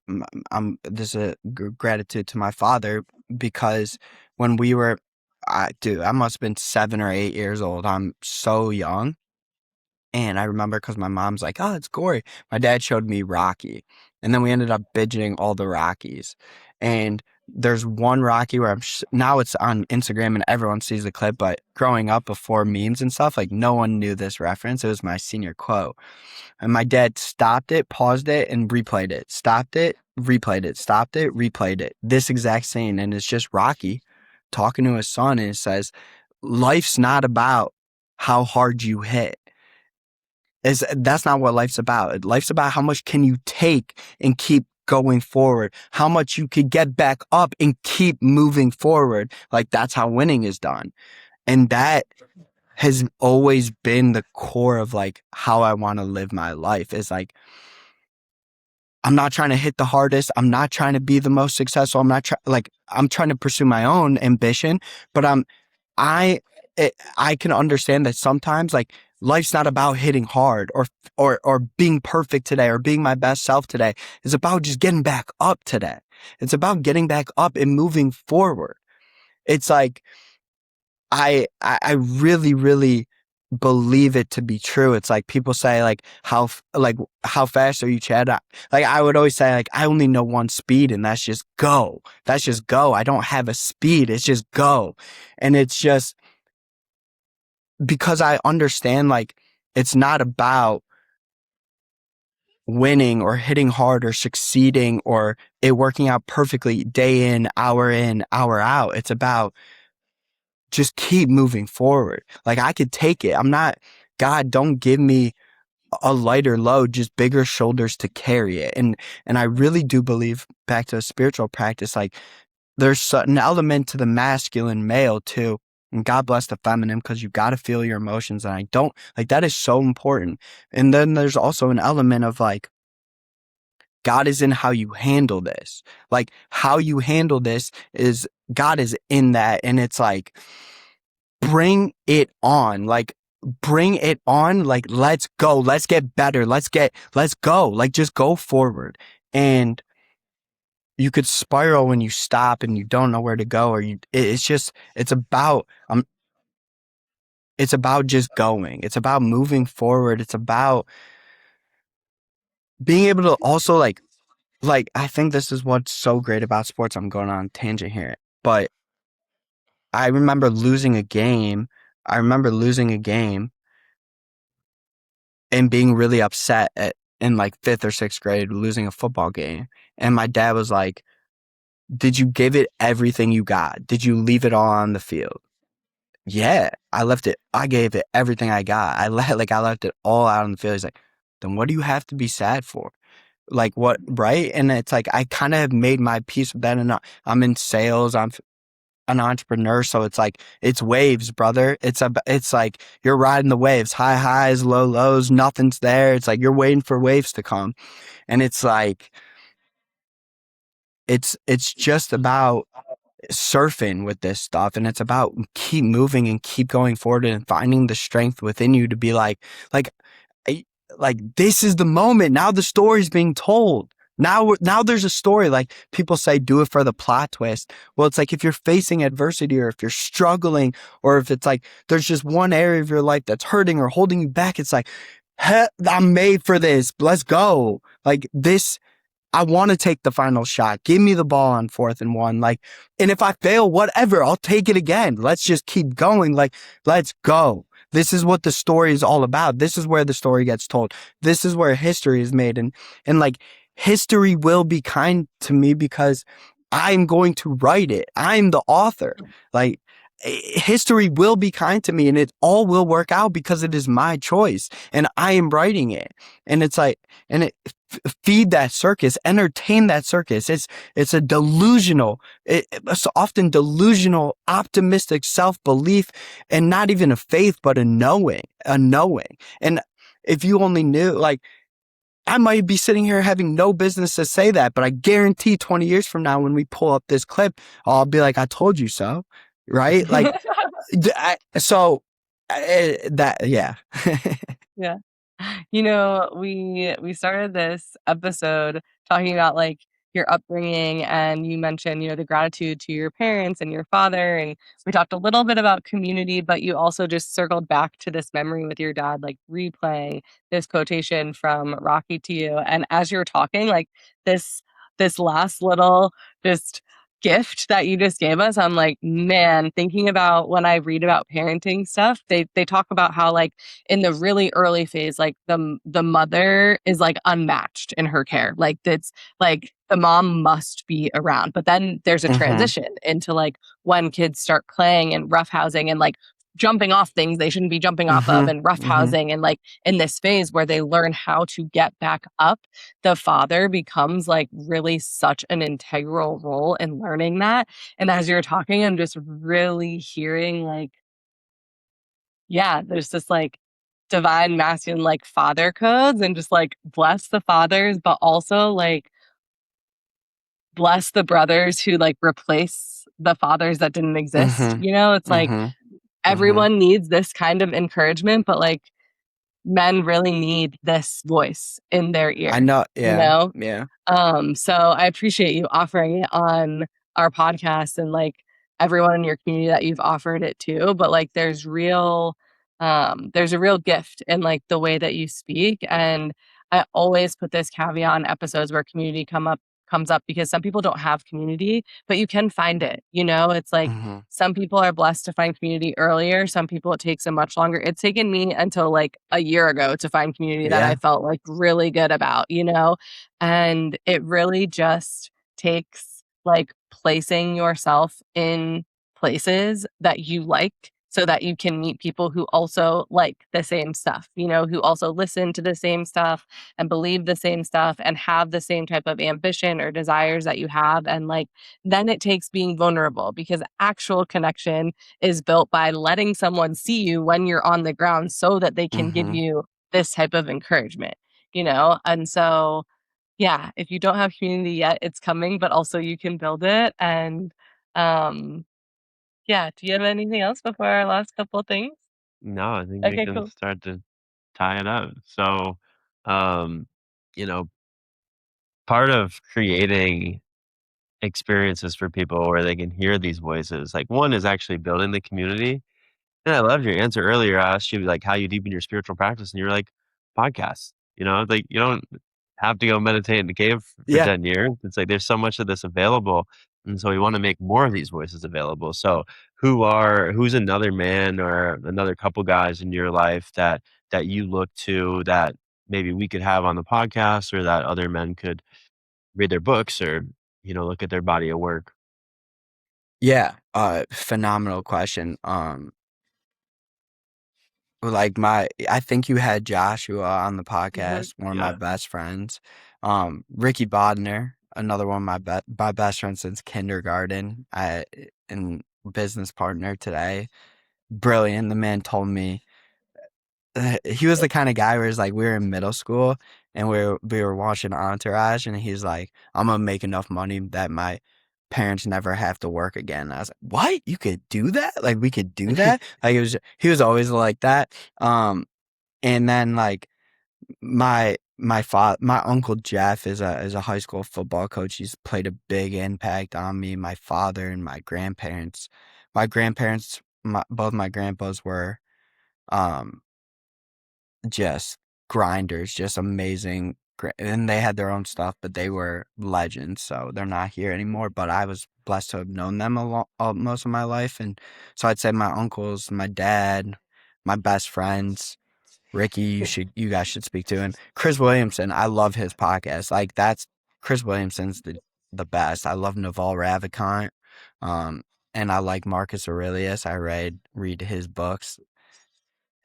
S1: this is a gratitude to my father, because when we were, I must have been 7 or 8 years old. I'm so young. And I remember, because my mom's like, oh, it's gory. My dad showed me Rocky. And then we ended up binging all the Rockies. And there's one Rocky where now it's on Instagram and everyone sees the clip. But growing up, before memes and stuff, like, no one knew this reference. It was my senior quote. And my dad stopped it, paused it, and replayed it. Stopped it, replayed it. Stopped it, replayed it. This exact scene. And it's just Rocky talking to his son. And it says, life's not about how hard you hit. That's not what life's about. Life's about how much can you take and keep going forward, how much you could get back up and keep moving forward. Like, that's how winning is done. And that has always been the core of, like, how I want to live my life. Is like, I'm not trying to hit the hardest. I'm not trying to be the most successful. I'm trying to pursue my own ambition, but I can understand that sometimes, like, life's not about hitting hard or being perfect today or being my best self today. It's about just getting back up today. It's about getting back up and moving forward. It's like, I really, really believe it to be true. It's like, people say, like, how fast are you, Chad? Like, I would always say, like, I only know one speed, and that's just go. That's just go. I don't have a speed. It's just go. And it's just because I understand, like, it's not about winning or hitting hard or succeeding or it working out perfectly day in, hour out. It's about just keep moving forward. Like, I could take it. God, don't give me a lighter load, just bigger shoulders to carry it. And I really do believe, back to a spiritual practice, like, there's an element to the masculine male too. And God bless the feminine, because you got to feel your emotions. And I don't like that is so important. And then there's also an element of like, God is in how you handle this. Like how you handle this is God is in that. And it's like, bring it on. Like, bring it on. Like, let's go. Let's get better. Let's go. Like, just go forward. And you could spiral when you stop and you don't know where to go, or it's about just going. It's about moving forward. It's about being able to also like I think this is what's so great about sports. I'm going on a tangent here, but I remember losing a game. I remember losing a game and being really upset in like 5th or 6th grade, losing a football game. And my dad was like, "Did you give it everything you got? Did you leave it all on the field?" Yeah, I gave it everything I got. I left it all out on the field. He's like, "Then what do you have to be sad for?" Like what, right? And it's like, I kind of have made my peace with that. And I'm in sales. I'm an entrepreneur. So it's like, it's waves, brother. It's like you're riding the waves, high highs, low lows, nothing's there. It's like, you're waiting for waves to come. And it's like, it's just about surfing with this stuff, and it's about keep moving and keep going forward and finding the strength within you to be like I- like this is the moment. Now the story's being told. Now there's a story. Like people say, do it for the plot twist. Well, it's like if you're facing adversity, or if you're struggling, or if it's like there's just one area of your life that's hurting or holding you back, it's like, I'm made for this. Let's go. Like this, I want to take the final shot. Give me the ball on 4th and 1. Like, and if I fail, whatever, I'll take it again. Let's just keep going. Like, let's go. This is what the story is all about. This is where the story gets told. This is where history is made. And like, history will be kind to me because I'm going to write it. I'm the author. Like, history will be kind to me, and it all will work out because it is my choice and I am writing it. And it's like, and it, feed that circus, entertain that circus. It's a delusional, it's often delusional, optimistic self-belief, and not even a faith, but a knowing. And if you only knew, like, I might be sitting here having no business to say that, but I guarantee 20 years from now, when we pull up this clip, I'll be like, I told you so. Right? Like, yeah.
S2: Yeah. We started this episode talking about like your upbringing, and you mentioned, the gratitude to your parents and your father, and we talked a little bit about community, but you also just circled back to this memory with your dad, like replaying this quotation from Rocky to you. And as you're talking, like this last little just gift that you just gave us, I'm like, man, thinking about when I read about parenting stuff, they talk about how like in the really early phase, like the mother is like unmatched in her care. Like it's like the mom must be around. But then there's a transition into like when kids start playing and roughhousing and like jumping off things they shouldn't be jumping off of, and roughhousing, and like in this phase where they learn how to get back up, the father becomes like really such an integral role in learning that. And as you're talking, I'm just really hearing like, yeah, there's this like divine masculine like father codes, and just like bless the fathers, but also like bless the brothers who like replace the fathers that didn't exist. It's like everyone needs this kind of encouragement, but like men really need this voice in their ear.
S1: I know.
S2: you
S1: Yeah.
S2: know
S1: Yeah.
S2: so I appreciate you offering it on our podcast, and like everyone in your community that you've offered it to. But like there's a real gift in like the way that you speak. And I always put this caveat on episodes where community comes up, because some people don't have community, but you can find it. It's like some people are blessed to find community earlier. Some people, it takes them much longer. It's taken me until like a year ago to find community that I felt like really good about, and it really just takes like placing yourself in places that you like, so that you can meet people who also like the same stuff, who also listen to the same stuff and believe the same stuff and have the same type of ambition or desires that you have. And like, then it takes being vulnerable, because actual connection is built by letting someone see you when you're on the ground so that they can give
S1: Mm-hmm.
S2: you this type of encouragement, And so, yeah, if you don't have community yet, it's coming, but also you can build it. And yeah, do you have anything else before our last couple of things?
S3: No, I think we
S2: Okay,
S3: can
S2: cool.
S3: start to tie it up. So, um, you know, part of creating experiences for people where they can hear these voices, like one is actually building the community. And I loved your answer earlier. I asked you like how you deepen your spiritual practice, and you were like, podcasts. Like you don't have to go meditate in the cave for
S1: Yeah.
S3: 10 years. It's like there's so much of this available. And so we want to make more of these voices available. So who's another man or another couple guys in your life that you look to that maybe we could have on the podcast, or that other men could read their books, or look at their body of work?
S1: Yeah. Phenomenal question. Like I think you had Joshua on the podcast, one of my
S3: Yeah.
S1: best friends. Ricky Bodner, another one of my best friends since kindergarten. And business partner today. Brilliant. The man told me he was the kind of guy where it's like we were in middle school and we were watching Entourage, and he's like, I'm gonna make enough money that my parents never have to work again. I was like, what? You could do that? Like we could do that? Like he was always like that. And then like my uncle Jeff is a high school football coach. He's played a big impact on me. My father and my grandparents. Both my grandpas were um just grinders, just amazing. And they had their own stuff, but they were legends. So they're not here anymore. But I was blessed to have known them most of my life. And so I'd say my uncles, my dad, my best friends, Ricky, you guys should speak to. And Chris Williamson, I love his podcast. Like Chris Williamson's the best. I love Naval Ravikant. Um, and I like Marcus Aurelius. I read his books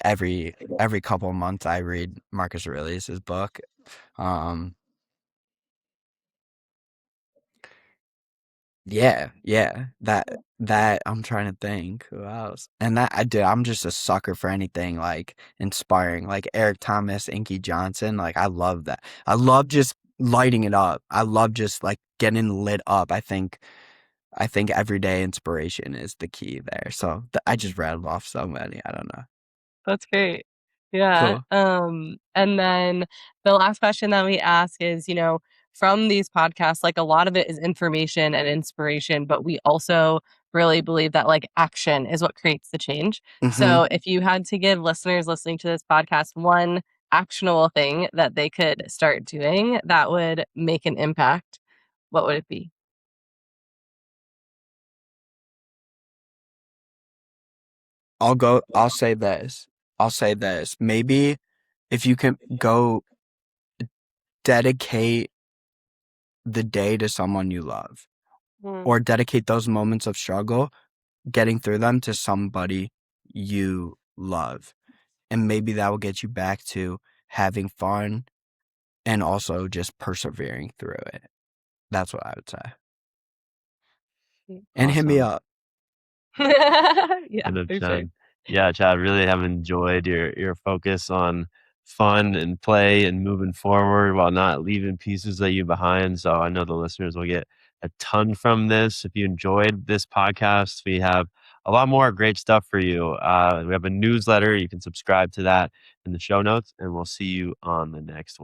S1: every couple of months. I read Marcus Aurelius's book. Um, yeah, that I'm trying to think who else. And I'm just a sucker for anything like inspiring, like Eric Thomas, Inky Johnson. Like I love that. I love just lighting it up. I love just like getting lit up. I think everyday inspiration is the key there. So I just rattled off so many. I don't know.
S2: That's great. Yeah.
S1: Cool.
S2: And then the last question that we ask is, from these podcasts, like a lot of it is information and inspiration, but we also really believe that like action is what creates the change.
S1: Mm-hmm.
S2: So if you had to give listeners listening to this podcast one actionable thing that they could start doing that would make an impact, what would it be?
S1: I'll say this. I'll say this. Maybe if you can go dedicate the day to someone you love,
S2: Mm,
S1: or dedicate those moments of struggle, getting through them, to somebody you love. And maybe that will get you back to having fun and also just persevering through it. That's what I would say. And hit me
S3: Awesome.
S1: up.
S2: yeah,
S3: Good of
S2: for sure.
S3: Chad. Yeah, Chad, really have enjoyed your focus on fun and play and moving forward while not leaving pieces of you behind. So I know the listeners will get a ton from this. If you enjoyed this podcast, we have a lot more great stuff for you. We have a newsletter. You can subscribe to that in the show notes, and we'll see you on the next one.